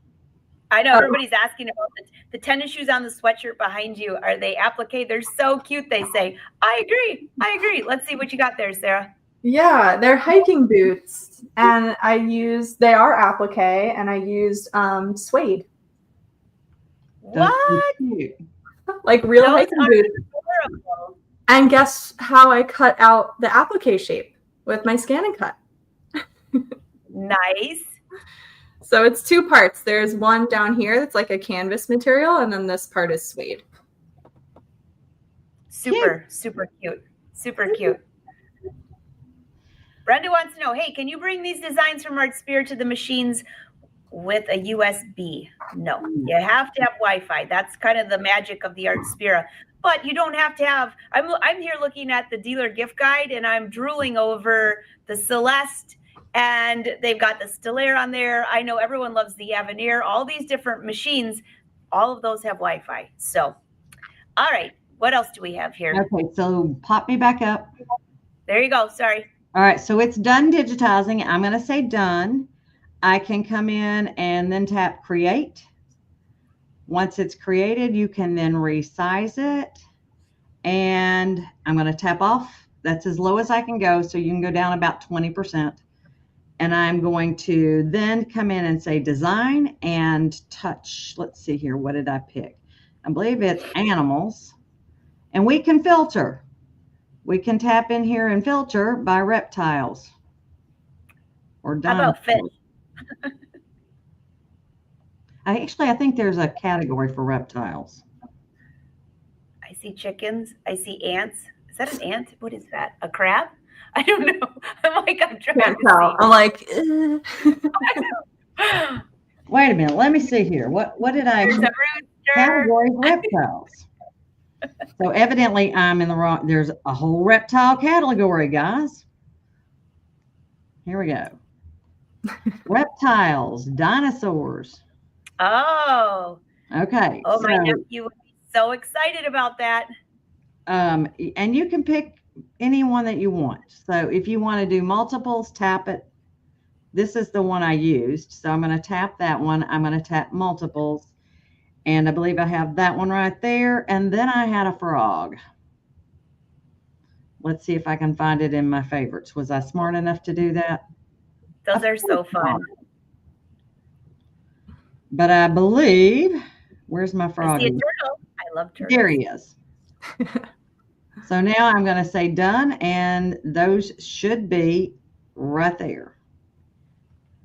S1: I know everybody's asking about the tennis shoes on the sweatshirt behind you. Are they applique? They're so cute, they say. I agree. I agree. Let's see what you got there, Sarah.
S3: Yeah, they're hiking boots. And they are applique, and I used suede.
S1: What?
S3: Like real
S1: Those
S3: hiking
S1: are
S3: boots.
S1: adorable.
S3: And guess how I cut out the applique shape with my scan and cut.
S1: Nice.
S3: So it's 2 parts. There's one down here that's like a canvas material, and then this part is suede.
S1: Super, super cute. Super cute. Brenda wants to know, hey, can you bring these designs from Artspira to the machines with a USB? No, you have to have Wi-Fi. That's kind of the magic of the Artspira. But you don't have to have, I'm here looking at the dealer gift guide, and I'm drooling over the Celeste, and they've got the Stellaire on there. I know everyone loves the Avenir. All these different machines, all of those have Wi-Fi. So, all right, what else do we have here?
S2: Okay, so pop me back up.
S1: There you go. Sorry.
S2: All right, so it's done digitizing. I'm going to say done. I can come in and then tap create. Once it's created, you can then resize it. And I'm going to tap off. That's as low as I can go, so you can go down about 20%. And I'm going to then come in and say design and touch. Let's see here. What did I pick? I believe it's animals. And we can filter. We can tap in here and filter by reptiles or dinosaurs.
S1: How about fish?
S2: I think there's a category for reptiles.
S1: I see chickens. I see ants. Is that an ant? What is that? A crab? I don't know. I'm trying
S3: Can't
S1: to
S3: tell.
S1: see.
S3: I'm like,
S2: Wait a minute. Let me see here. What did I
S1: There's a rooster.
S2: category reptiles? So evidently I'm in the wrong. There's a whole reptile category, guys. Here we go. Reptiles, dinosaurs.
S1: Oh.
S2: Okay.
S1: Oh, my nephew would be so excited about that.
S2: And you can pick any one that you want. So if you want to do multiples, tap it. This is the one I used. So I'm going to tap that one. I'm going to tap multiples. And I believe I have that one right there. And then I had a frog. Let's see if I can find it in my favorites. Was I smart enough to do that?
S1: Those are so fun.
S2: But I believe, where's my frog?
S1: I see a turtle. I love turtles.
S2: There he is. So now I'm going to say done, and those should be right there.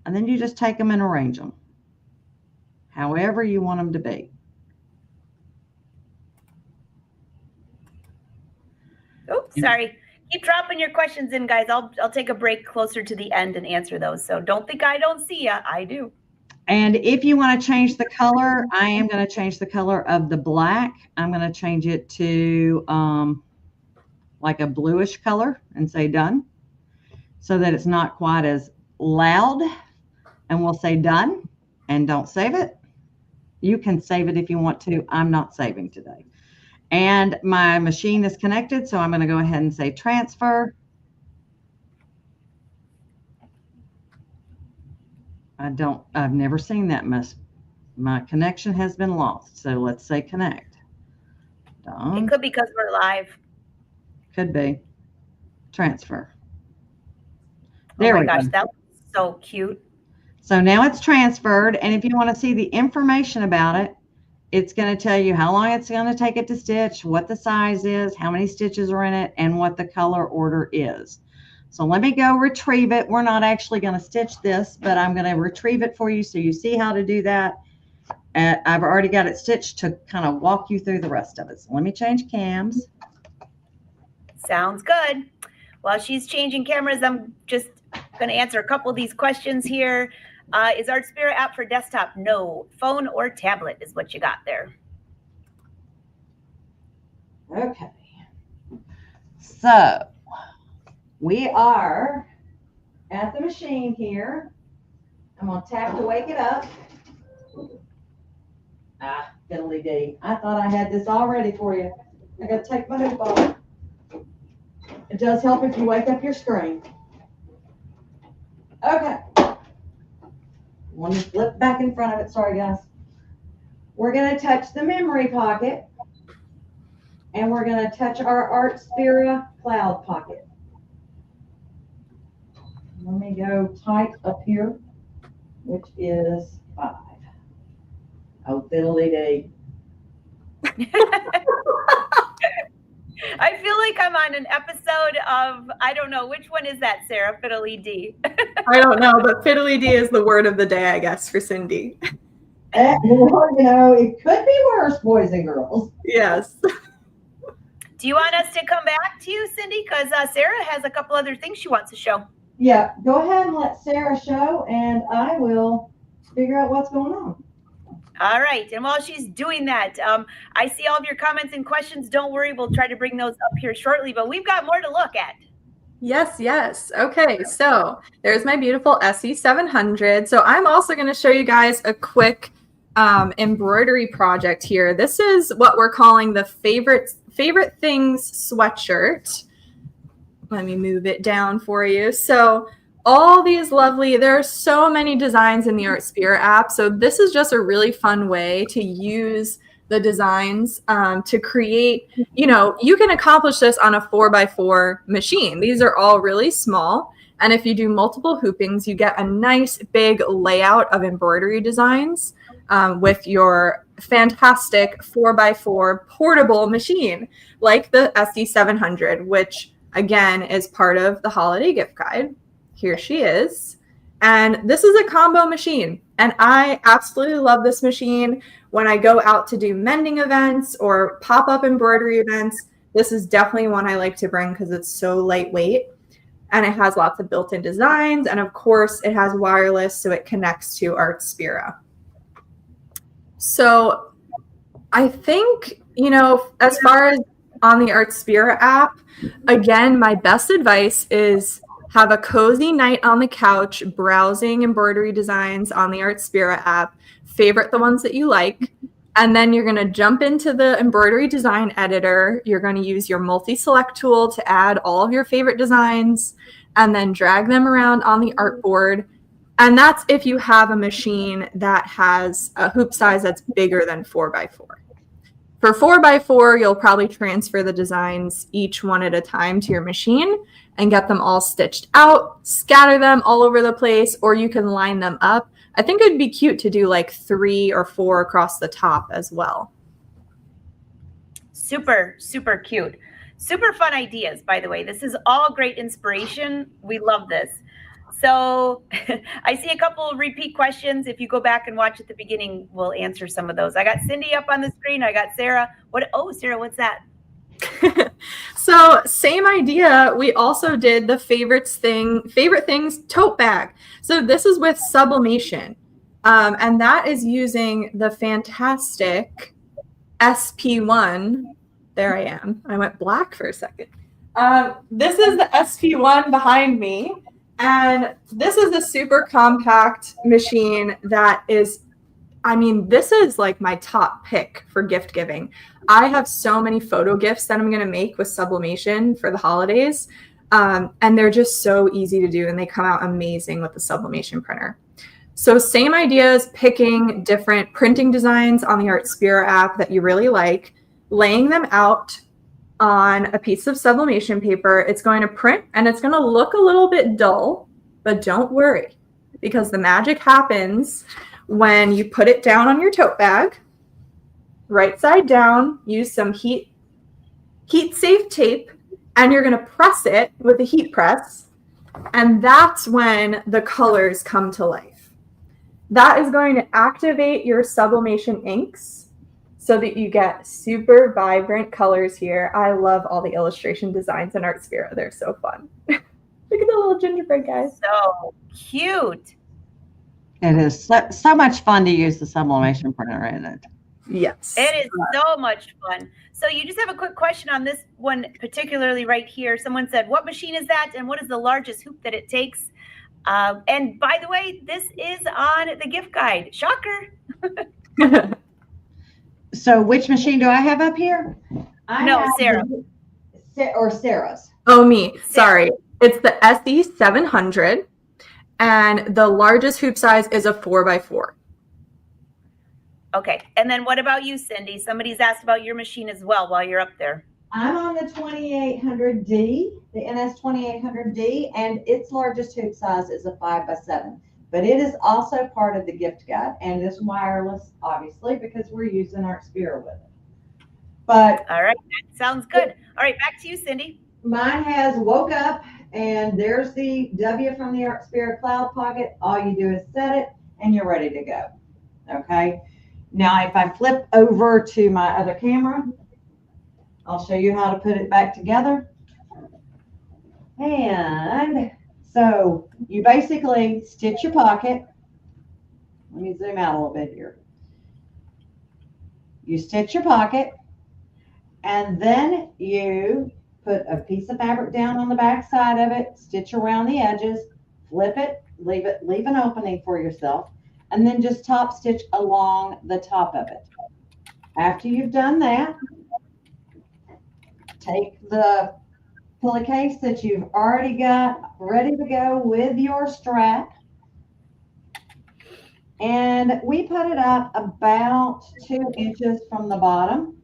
S2: And then you just take them and arrange them however you want them to be.
S1: Oops, sorry. Keep dropping your questions in, guys. I'll take a break closer to the end and answer those. So don't think I don't see you. I do.
S2: And if you want to change the color, I am going to change the color of the black. I'm going to change it to like a bluish color and say done, so that it's not quite as loud. And we'll say done and don't save it. You can save it if you want to. I'm not saving today. And my machine is connected, so I'm going to go ahead and say transfer. I've never seen that. My connection has been lost. So let's say connect. Done.
S1: It could be because we're live.
S2: Could be. Transfer. There
S1: oh my
S2: we
S1: gosh,
S2: go.
S1: that was so cute.
S2: So now it's transferred, and if you want to see the information about it, it's going to tell you how long it's going to take it to stitch, what the size is, how many stitches are in it, and what the color order is. So let me go retrieve it. We're not actually going to stitch this, but I'm going to retrieve it for you so you see how to do that. I've already got it stitched to kind of walk you through the rest of it. So let me change cams.
S1: Sounds good. While she's changing cameras, I'm just going to answer a couple of these questions here. Is Artspira app for desktop? No. Phone or tablet is what you got there.
S2: Okay. So we are at the machine here. I'm going to tap to wake it up. Fiddly dee. I thought I had this all ready for you. I got to take my hoop off. It does help if you wake up your screen. Okay. Let me flip back in front of it. Sorry, guys. We're going to touch the memory pocket. And we're going to touch our Artspira cloud pocket. Let me go tight up here, which is 5. Oh, fiddly dee.
S1: I feel like I'm on an episode of, I don't know, which one is that, Sarah? Fiddly D.
S3: I don't know, but fiddly dee is the word of the day, I guess, for Cindy.
S2: Well, you know, it could be worse, boys and girls.
S3: Yes.
S1: Do you want us to come back to you, Cindy? Because Sarah has a couple other things she wants to show.
S2: Yeah, go ahead and let Sarah show, and I will figure out what's going on.
S1: All right. And while she's doing that, I see all of your comments and questions. Don't worry. We'll try to bring those up here shortly, but we've got more to look at.
S3: Yes, yes. Okay, so there's my beautiful SE700. So I'm also going to show you guys a quick embroidery project here. This is what we're calling the favorite things sweatshirt. Let me move it down for you. So all these lovely, there are so many designs in the Artspira app. So this is just a really fun way to use the designs to create, you can accomplish this on a 4x4 machine. These are all really small. And if you do multiple hoopings, you get a nice big layout of embroidery designs with your fantastic 4x4 portable machine, like the SE700, which again is part of the holiday gift guide. Here she is. And this is a combo machine. And I absolutely love this machine. When I go out to do mending events or pop-up embroidery events, this is definitely one I like to bring because it's so lightweight. And it has lots of built-in designs. And of course, it has wireless, so it connects to Artspira. So I think, as far as on the Artspira app, again, my best advice is have a cozy night on the couch browsing embroidery designs on the Artspira app. Favorite the ones that you like. And then you're going to jump into the embroidery design editor. You're going to use your multi-select tool to add all of your favorite designs and then drag them around on the artboard. And that's if you have a machine that has a hoop size that's bigger than 4x4. For 4x4, you'll probably transfer the designs each one at a time to your machine and get them all stitched out, scatter them all over the place, or you can line them up. I think it'd be cute to do like 3 or 4 across the top as well.
S1: Super, super cute. Super fun ideas, by the way. This is all great inspiration. We love this. So I see a couple of repeat questions. If you go back and watch at the beginning, we'll answer some of those. I got Cindy up on the screen. I got Sarah. Sarah, what's that?
S3: So same idea. We also did the favorite things tote bag. So this is with sublimation. And that is using the fantastic SP1. There I am. I went black for a second. This is the SP1 behind me. And this is a super compact machine that is, this is like my top pick for gift giving. I have so many photo gifts that I'm going to make with sublimation for the holidays. And they're just so easy to do. And they come out amazing with the sublimation printer. So same idea as picking different printing designs on the Artspira app that you really like, laying them out on a piece of sublimation paper. It's going to print and it's going to look a little bit dull, but don't worry. because the magic happens when you put it down on your tote bag, right side down, use some heat safe tape, and you're going to press it with a heat press. And that's when the colors come to life. That is going to activate your sublimation inks so that you get super vibrant colors here. I love all the illustration designs in Artspira. They're so fun. Look at the little gingerbread guys.
S1: So cute.
S2: It is so much fun to use the sublimation printer in it.
S3: Yes.
S1: It is so much fun. So you just have a quick question on this one, particularly right here. Someone said, what machine is that? And what is the largest hoop that it takes? And by the way, this is on the gift guide. Shocker.
S2: So which machine do I have up here?
S1: No, Sarah.
S2: Or Sarah's.
S3: Oh, me. Sorry. It's the SE 700. And the largest hoop size is a 4x4.
S1: Okay. And then what about you, Cindy? Somebody's asked about your machine as well while you're up there.
S2: I'm on the 2800D, the NS 2800D, and its largest hoop size is a 5x7. But it is also part of the gift guide, and it's wireless, obviously, because we're using Artspira with it. But
S1: all right, that sounds good. All right, back to you, Cindy.
S2: Mine has woke up, and there's the W from the Artspira Cloud Pocket. All you do is set it, and you're ready to go. Okay. Now, if I flip over to my other camera, I'll show you how to put it back together. And so you basically stitch your pocket. Let me zoom out a little bit here. You stitch your pocket, and then you put a piece of fabric down on the back side of it, stitch around the edges, flip it, leave an opening for yourself, and then just top stitch along the top of it. After you've done that, take the pillowcase that you've already got ready to go with your strap, and we put it up about 2 inches from the bottom,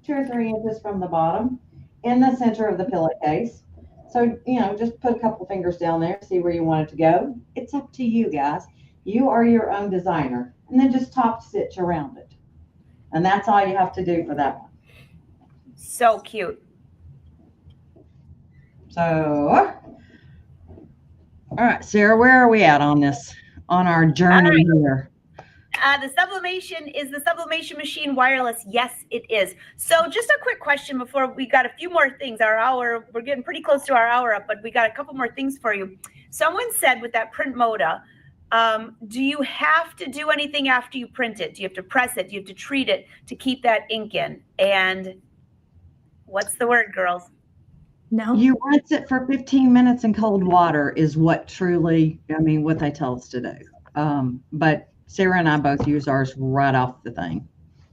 S2: 2 or 3 inches from the bottom in the center of the pillowcase. So, just put a couple fingers down there, see where you want it to go. It's up to you guys. You are your own designer. And then just top stitch around it. And that's all you have to do for that one.
S1: So cute.
S2: So, all right, Sarah, where are we at on this, on our journey here?
S1: The sublimation, is the sublimation machine wireless? Yes, it is. So just a quick question before we got a few more things. Our hour, we're getting pretty close to our hour up, but we got a couple more things for you. Someone said with that print moda, do you have to do anything after you print it? Do you have to press it? Do you have to treat it to keep that ink in? And what's the word, girls?
S3: No.
S2: You rinse it for 15 minutes in cold water is what truly, what they tell us to do. But Sarah and I both use ours right off the thing.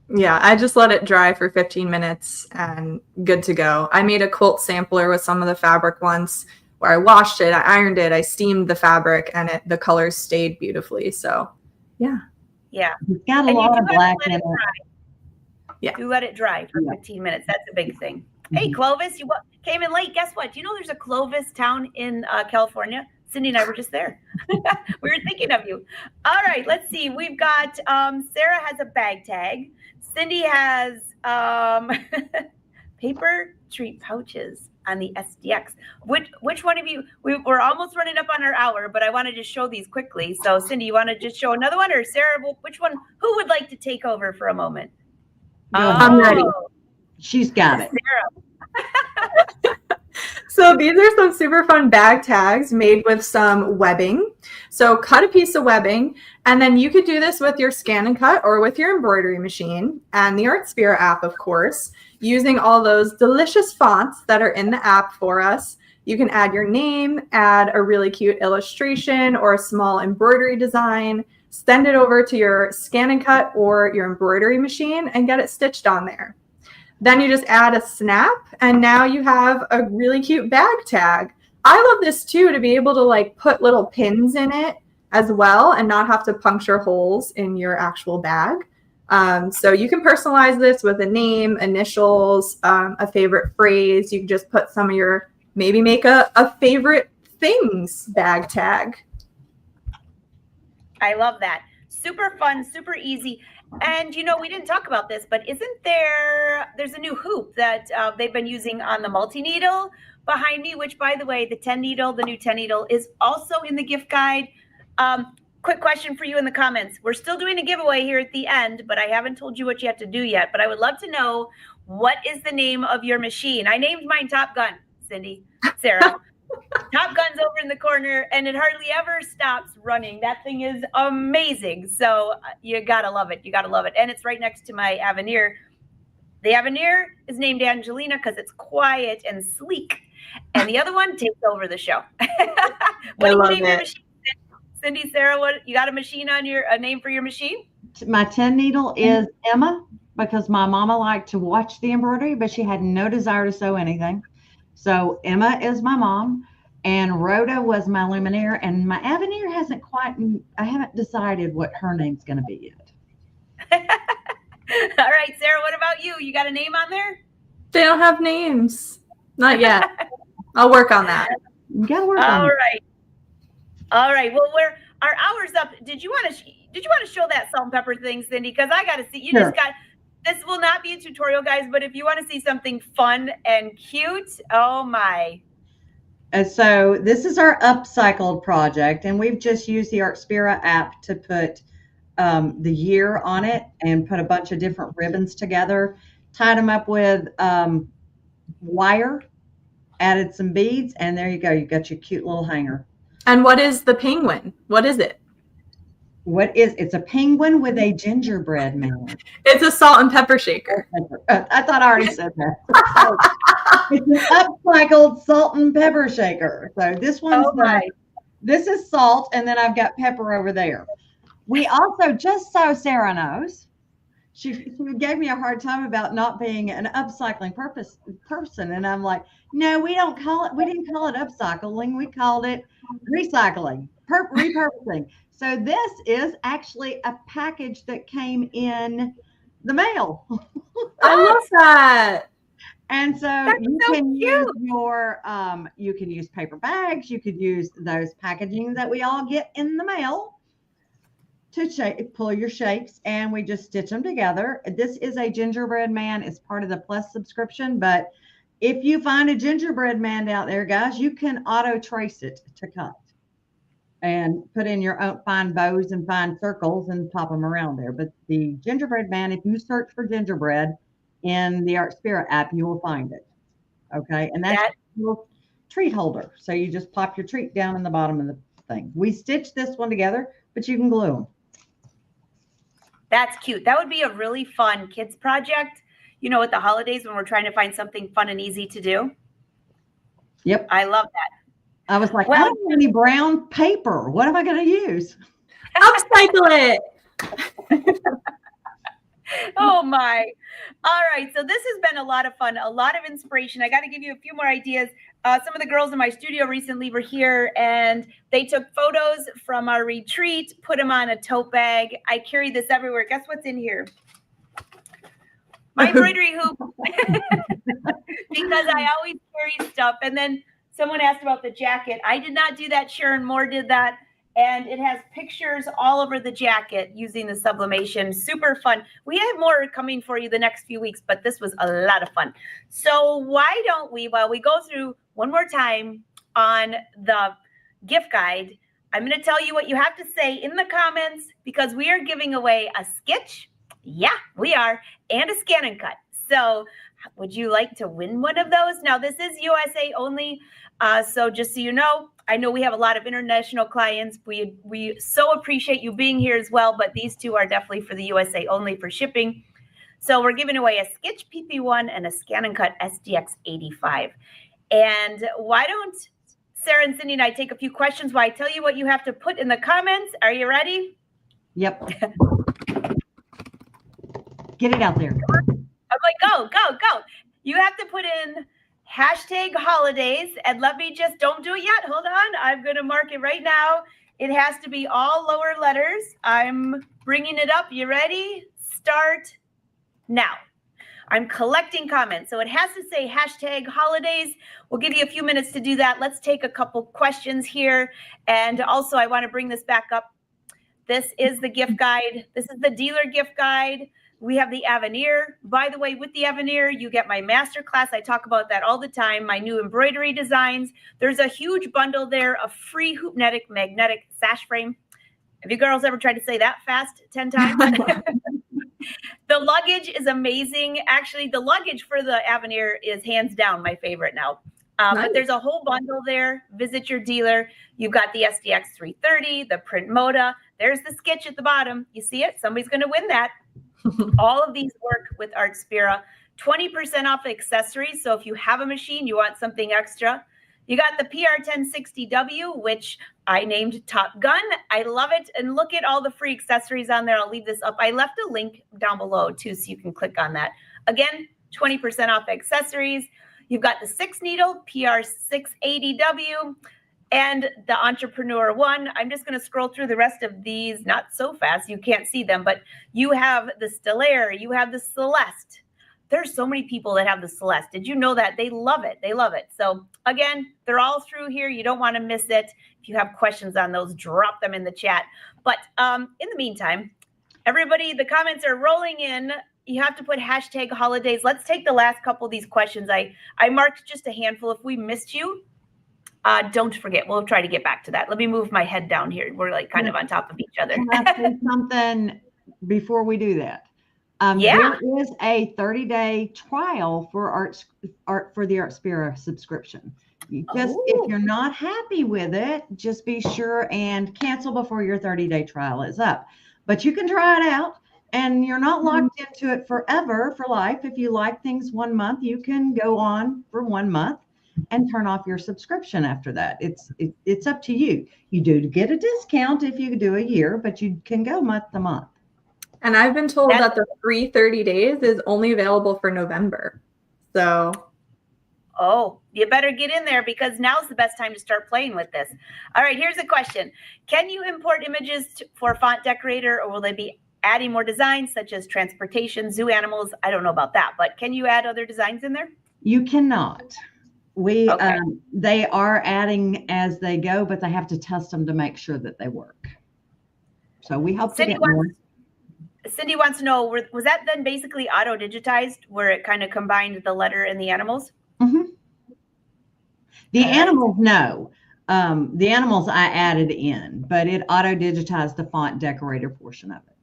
S3: Yeah, I just let it dry for 15 minutes and good to go. I made a quilt sampler with some of the fabric once where I washed it, I ironed it, I steamed the fabric, and the colors stayed beautifully. So, yeah.
S1: Yeah.
S2: It's got a lot of black in it.
S3: Yeah.
S1: You let it dry for 15 minutes. That's a big thing. Hey, Clovis, you came in late. Guess what? Do you know there's a Clovis town in California? Cindy and I were just there. We were thinking of you. All right, let's see. We've got Sarah has a bag tag. Cindy has paper treat pouches on the SDX. Which one of you? We're almost running up on our hour, but I want to just show these quickly. So Cindy, you want to just show another one, or Sarah? Which one? Who would like to take over for a moment?
S3: I'm ready.
S2: She's got it.
S1: Sarah.
S3: So these are some super fun bag tags made with some webbing. So cut a piece of webbing, and then you could do this with your scan and cut or with your embroidery machine and the Artspira app, of course, using all those delicious fonts that are in the app for us. You can add your name, add a really cute illustration or a small embroidery design, send it over to your scan and cut or your embroidery machine and get it stitched on there. Then you just add a snap, and now you have a really cute bag tag. I love this too, to be able to put little pins in it as well and not have to puncture holes in your actual bag. So you can personalize this with a name, initials, a favorite phrase. You can just put some of your, maybe make a favorite things bag tag.
S1: I love that. Super fun, super easy. And you know, we didn't talk about this, but there's a new hoop that they've been using on the multi-needle behind me, which by the way, the new 10 needle is also in the gift guide. Quick question for you in the comments. We're still doing a giveaway here at the end, but I haven't told you what you have to do yet, but I would love to know, what is the name of your machine? I named mine Top Gun, Sarah. Top Gun's over in the corner, and it hardly ever stops running. That thing is amazing. So you gotta love it. You gotta love it. And it's right next to my Avenir. The Avenir is named Angelina because it's quiet and sleek. And the other one takes over the show. What do you name your machine? Cindy, Sarah, what you got a name for your machine?
S2: My 10 needle is Emma, because my mama liked to watch the embroidery, but she had no desire to sew anything. So Emma is my mom, and Rhoda was my luminaire, and my Avenir I haven't decided what her name's going to be yet.
S1: All right, Sarah, what about you? You got a name on there?
S3: They don't have names. Not yet. I'll work on that.
S2: You got to work on it.
S1: All right. Well, our hour's up. Did you want to show that salt and pepper thing, Cindy? Because I got to see.
S2: Sure.
S1: This will not be a tutorial, guys, but if you want to see something fun and cute, oh my.
S2: And so this is our upcycled project, and we've just used the Artspira app to put the year on it and put a bunch of different ribbons together, tied them up with wire, added some beads, and there you go. You got your cute little hanger.
S3: And what is the penguin? What is it?
S2: It's a penguin with a gingerbread man.
S3: It's a salt and pepper shaker.
S2: I thought I already said that. It's an upcycled salt and pepper shaker. So this one's this is salt, and then I've got pepper over there. We also, just so Sarah knows, she gave me a hard time about not being an upcycling person, and I'm like, no, we didn't call it upcycling. We called it recycling, repurposing. So this is actually a package that came in the mail.
S3: I love that.
S2: And so you can use paper bags. You could use those packaging that we all get in the mail to pull your shapes, and we just stitch them together. This is a gingerbread man. It's part of the Plus subscription, but if you find a gingerbread man out there, guys, you can auto trace it to cut and put in your own, find bows and find circles and pop them around there. But the gingerbread man, if you search for gingerbread in the Artspira app, you will find it. Okay. And that's a little treat holder. So you just pop your treat down in the bottom of the thing. We stitched this one together, but you can glue them.
S1: That's cute. That would be a really fun kids project, you know, at the holidays when we're trying to find something fun and easy to do.
S2: Yep.
S1: I love that.
S2: I was like, I don't have any brown paper. What am I going to use?
S3: Upcycle it.
S1: Oh my. All right. So this has been a lot of fun, a lot of inspiration. I got to give you a few more ideas. Some of the girls in my studio recently were here, and they took photos from our retreat, put them on a tote bag. I carry this everywhere. Guess what's in here? My embroidery hoop. Because I always carry stuff. And then someone asked about the jacket. I did not do that. Sharon Moore did that. And it has pictures all over the jacket using the sublimation. Super fun. We have more coming for you the next few weeks, but this was a lot of fun. So why don't we, while we go through one more time on the gift guide, I'm going to tell you what you have to say in the comments, because we are giving away a sketch. Yeah, we are. And a scan and cut. So would you like to win one of those? Now, this is USA only. So just so you know, I know we have a lot of international clients. We so appreciate you being here as well, but these two are definitely for the USA only for shipping. So we're giving away a Sketch PP1 and a Scan and Cut SDX 85. And why don't Sarah and Cindy and I take a few questions while I tell you what you have to put in the comments. Are you ready?
S2: Yep. Get it out there.
S1: I'm like, go. You have to put in #holidays, and let me just, don't do it yet. Hold on. I'm going to mark it right now. It has to be all lower letters. I'm bringing it up. You ready? Start now. I'm collecting comments. So it has to say #holidays. We'll give you a few minutes to do that. Let's take a couple questions here. And also, I want to bring this back up. This is the gift guide. This is the dealer gift guide. We have the Avenir. By the way, with the Avenir, you get my masterclass. I talk about that all the time. My new embroidery designs. There's a huge bundle there of free hoopnetic magnetic sash frame. Have you girls ever tried to say that fast 10 times? The luggage is amazing. Actually, the luggage for the Avenir is hands down my favorite now.
S3: Nice.
S1: But there's a whole bundle there. Visit your dealer. You've got the SDX 330, the Print Moda. There's the sketch at the bottom. You see it? Somebody's going to win that. All of these work with Artspira. 20% off accessories. So if you have a machine, you want something extra. You got the PR1060W, which I named Top Gun. I love it. And look at all the free accessories on there. I'll leave this up. I left a link down below too, so you can click on that. Again, 20% off accessories. You've got the 6-needle PR680W and the Entrepreneur one. I'm just going to scroll through the rest of these, not so fast. You can't see them, but you have the Stellaire. You have the Celeste. There's so many people that have the Celeste. Did you know that? They love it. They love it. So again, they're all through here. You don't want to miss it. If you have questions on those, drop them in the chat. But in the meantime, everybody, the comments are rolling in. You have to put hashtag holidays. Let's take the last couple of these questions. I marked just a handful. If we missed you, don't forget. We'll try to get back to that. Let me move my head down here. We're like kind of on top of each other.
S2: Can I say something before we do that?
S1: Yeah.
S2: There is a 30-day trial for the Artspira subscription. If you're not happy with it, just be sure and cancel before your 30-day trial is up. But you can try it out, and you're not locked into it forever for life. If you like things 1 month, you can go on for 1 month and turn off your subscription after that. It's up to you. You do get a discount if you do a year, but you can go month to month.
S3: And I've been told that the free 30 days is only available for November. So.
S1: Oh, you better get in there because now's the best time to start playing with this. All right, here's a question. Can you import images for font decorator, or will they be adding more designs such as transportation, zoo animals? I don't know about that, but can you add other designs in there?
S2: You cannot. They are adding as they go, but they have to test them to make sure that they work. So we hope to get more.
S1: Cindy wants to know, was that then basically auto-digitized where it kind of combined the letter and the animals?
S2: Mm-hmm. The animals, no. The animals I added in, but it auto-digitized the font decorator portion of it.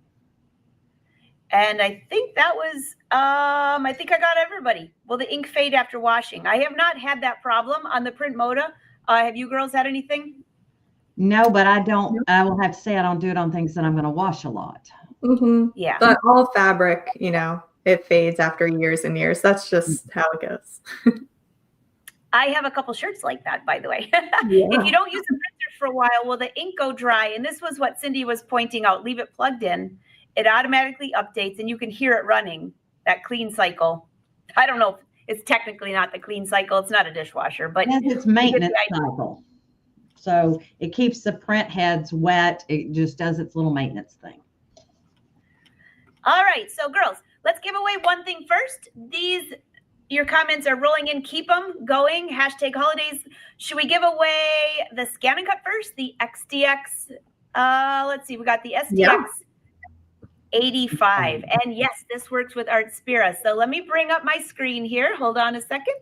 S1: And I think that was, I think I got everybody. Will the ink fade after washing? I have not had that problem on the Print Moda. Have you girls had anything?
S2: No, but I will have to say I don't do it on things that I'm going to wash a lot.
S3: Mm-hmm.
S1: Yeah.
S3: But all fabric, it fades after years and years. That's just how it goes.
S1: I have a couple shirts like that, by the way.
S3: Yeah.
S1: If you don't use the printer for a while, will the ink go dry? And this was what Cindy was pointing out. Leave it plugged in. It automatically updates, and you can hear it running, that clean cycle. I don't know if it's technically not the clean cycle. It's not a dishwasher, but
S2: it's maintenance cycle. So it keeps the print heads wet. It just does its little maintenance thing.
S1: All right, so girls, let's give away one thing first. Your comments are rolling in. Keep them going. Hashtag holidays. Should we give away the Scan and Cut first? The XDX. Let's see. We got the SDX 85. And yes, this works with Artspira. So let me bring up my screen here. Hold on a second.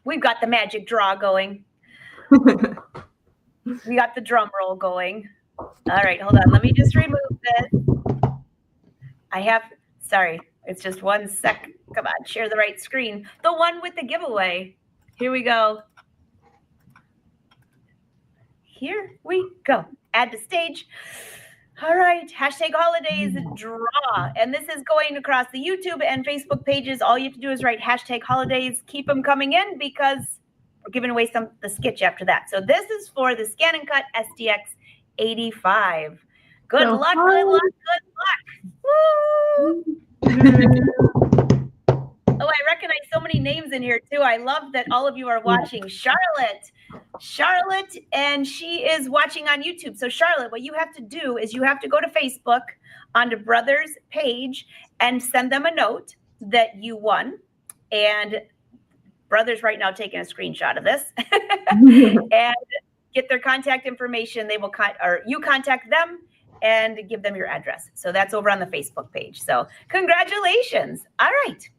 S1: We've got the magic draw going. We got the drum roll going. All right, hold on. Let me just remove this. Sorry, it's just 1 sec. Come on, share the right screen. The one with the giveaway. Here we go. Here we go. Add to stage. All right, hashtag holidays draw. And this is going across the YouTube and Facebook pages. All you have to do is write hashtag holidays. Keep them coming in because we're giving away the sketch after that. So this is for the Scan and Cut SDX 85. Good luck, good luck, good luck. Woo! Oh, I recognize so many names in here too. I love that all of you are watching. Charlotte, and she is watching on YouTube. So Charlotte, what you have to do is you have to go to Facebook onto Brothers page and send them a note that you won. And Brothers right now taking a screenshot of this and get their contact information. They will you contact them and give them your address. So that's over on the Facebook page. So congratulations. All right.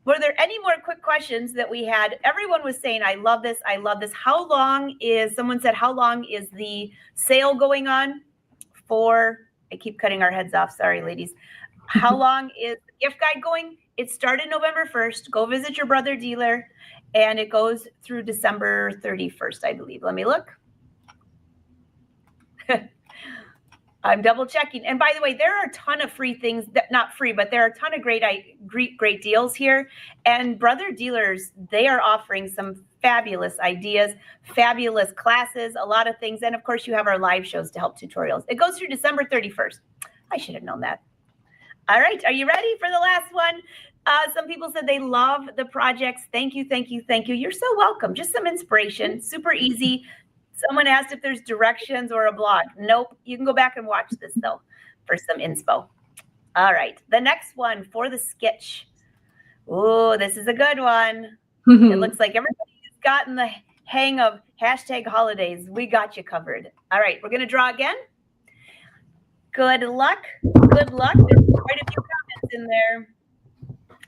S1: Were there any more quick questions that we had? Everyone was saying, I love this. I love this. Someone said, how long is the sale going on for? I keep cutting our heads off. Sorry, ladies. How long is the gift guide going? It started November 1st. Go visit your brother dealer. And it goes through December 31st, I believe. Let me look. I'm double checking. And by the way, there are a ton of free things, not free, but there are a ton of great deals here. And brother dealers, they are offering some fabulous ideas, fabulous classes, a lot of things. And of course, you have our live shows to help tutorials. It goes through December 31st. I should have known that. All right. Are you ready for the last one? Some people said they love the projects. Thank you, thank you, thank you. You're so welcome. Just some inspiration. Super easy. Someone asked if there's directions or a blog. Nope. You can go back and watch this, though, for some inspo. All right. The next one for the sketch. Oh, this is a good one. It looks like everybody's gotten the hang of #holidays. We got you covered. All right. We're going to draw again. Good luck. Good luck. There's quite a few comments in there.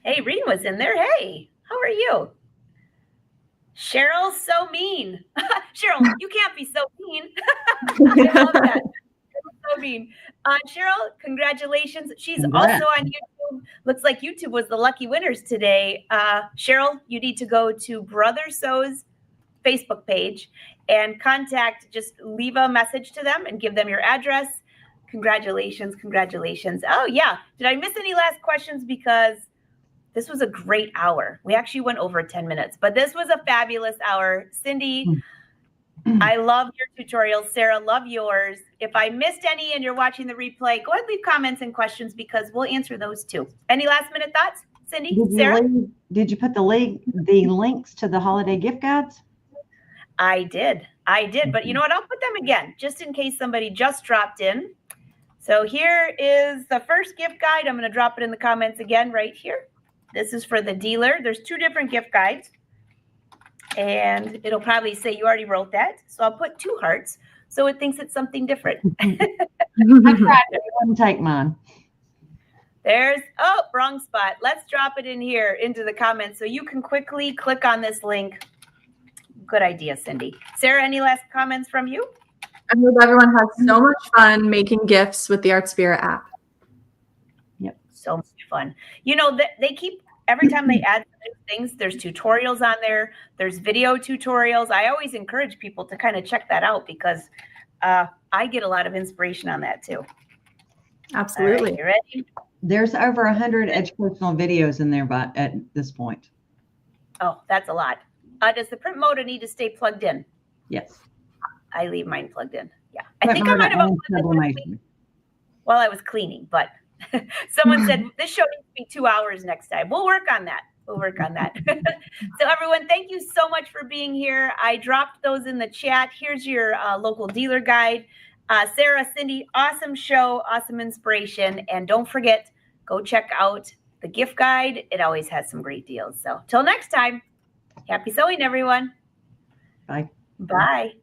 S1: Hey, Reen was in there. Hey, how are you? Cheryl's so mean. Cheryl, you can't be so mean. I love that. So mean. Cheryl, congratulations. She's also on YouTube. Looks like YouTube was the lucky winners today. Cheryl, you need to go to Brother Sew's Facebook page and just leave a message to them and give them your address. Congratulations. Congratulations. Oh, yeah. Did I miss any last questions? Because this was a great hour. We actually went over 10 minutes, but this was a fabulous hour. Cindy, I love your tutorials. Sarah, love yours. If I missed any and you're watching the replay, go ahead and leave comments and questions because we'll answer those too. Any last minute thoughts, Cindy? Sarah?
S2: Did you put the links to the holiday gift guides?
S1: I did. But you know what? I'll put them again just in case somebody just dropped in. So here is the first gift guide. I'm going to drop it in the comments again right here. This is for the dealer. There's 2 different gift guides. And it'll probably say you already wrote that. So I'll put 2 hearts so it thinks it's something different.
S2: I tried it. It wouldn't take mine.
S1: Wrong spot. Let's drop it in here into the comments so you can quickly click on this link. Good idea, Cindy. Sarah, any last comments from you?
S3: I hope everyone has so much fun making gifts with the Artspira app.
S2: Yep.
S1: So much fun. You know, they keep, every time they add new things, there's tutorials on there. There's video tutorials. I always encourage people to kind of check that out because I get a lot of inspiration on that too.
S3: Absolutely.
S1: Right, you ready?
S2: There's over 100 educational videos in there at this point.
S1: Oh, that's a lot. Does the print motor need to stay plugged in?
S2: Yes.
S1: I leave mine plugged in. Yeah. I think I might have unplugged it while I was cleaning, but someone said this show needs to be 2 hours next time. We'll work on that. So everyone, thank you so much for being here. I dropped those in the chat. Here's your local dealer guide. Sarah, Cindy, awesome show, awesome inspiration. And don't forget, go check out the gift guide. It always has some great deals. So till next time, happy sewing, everyone.
S2: Bye.
S1: Bye.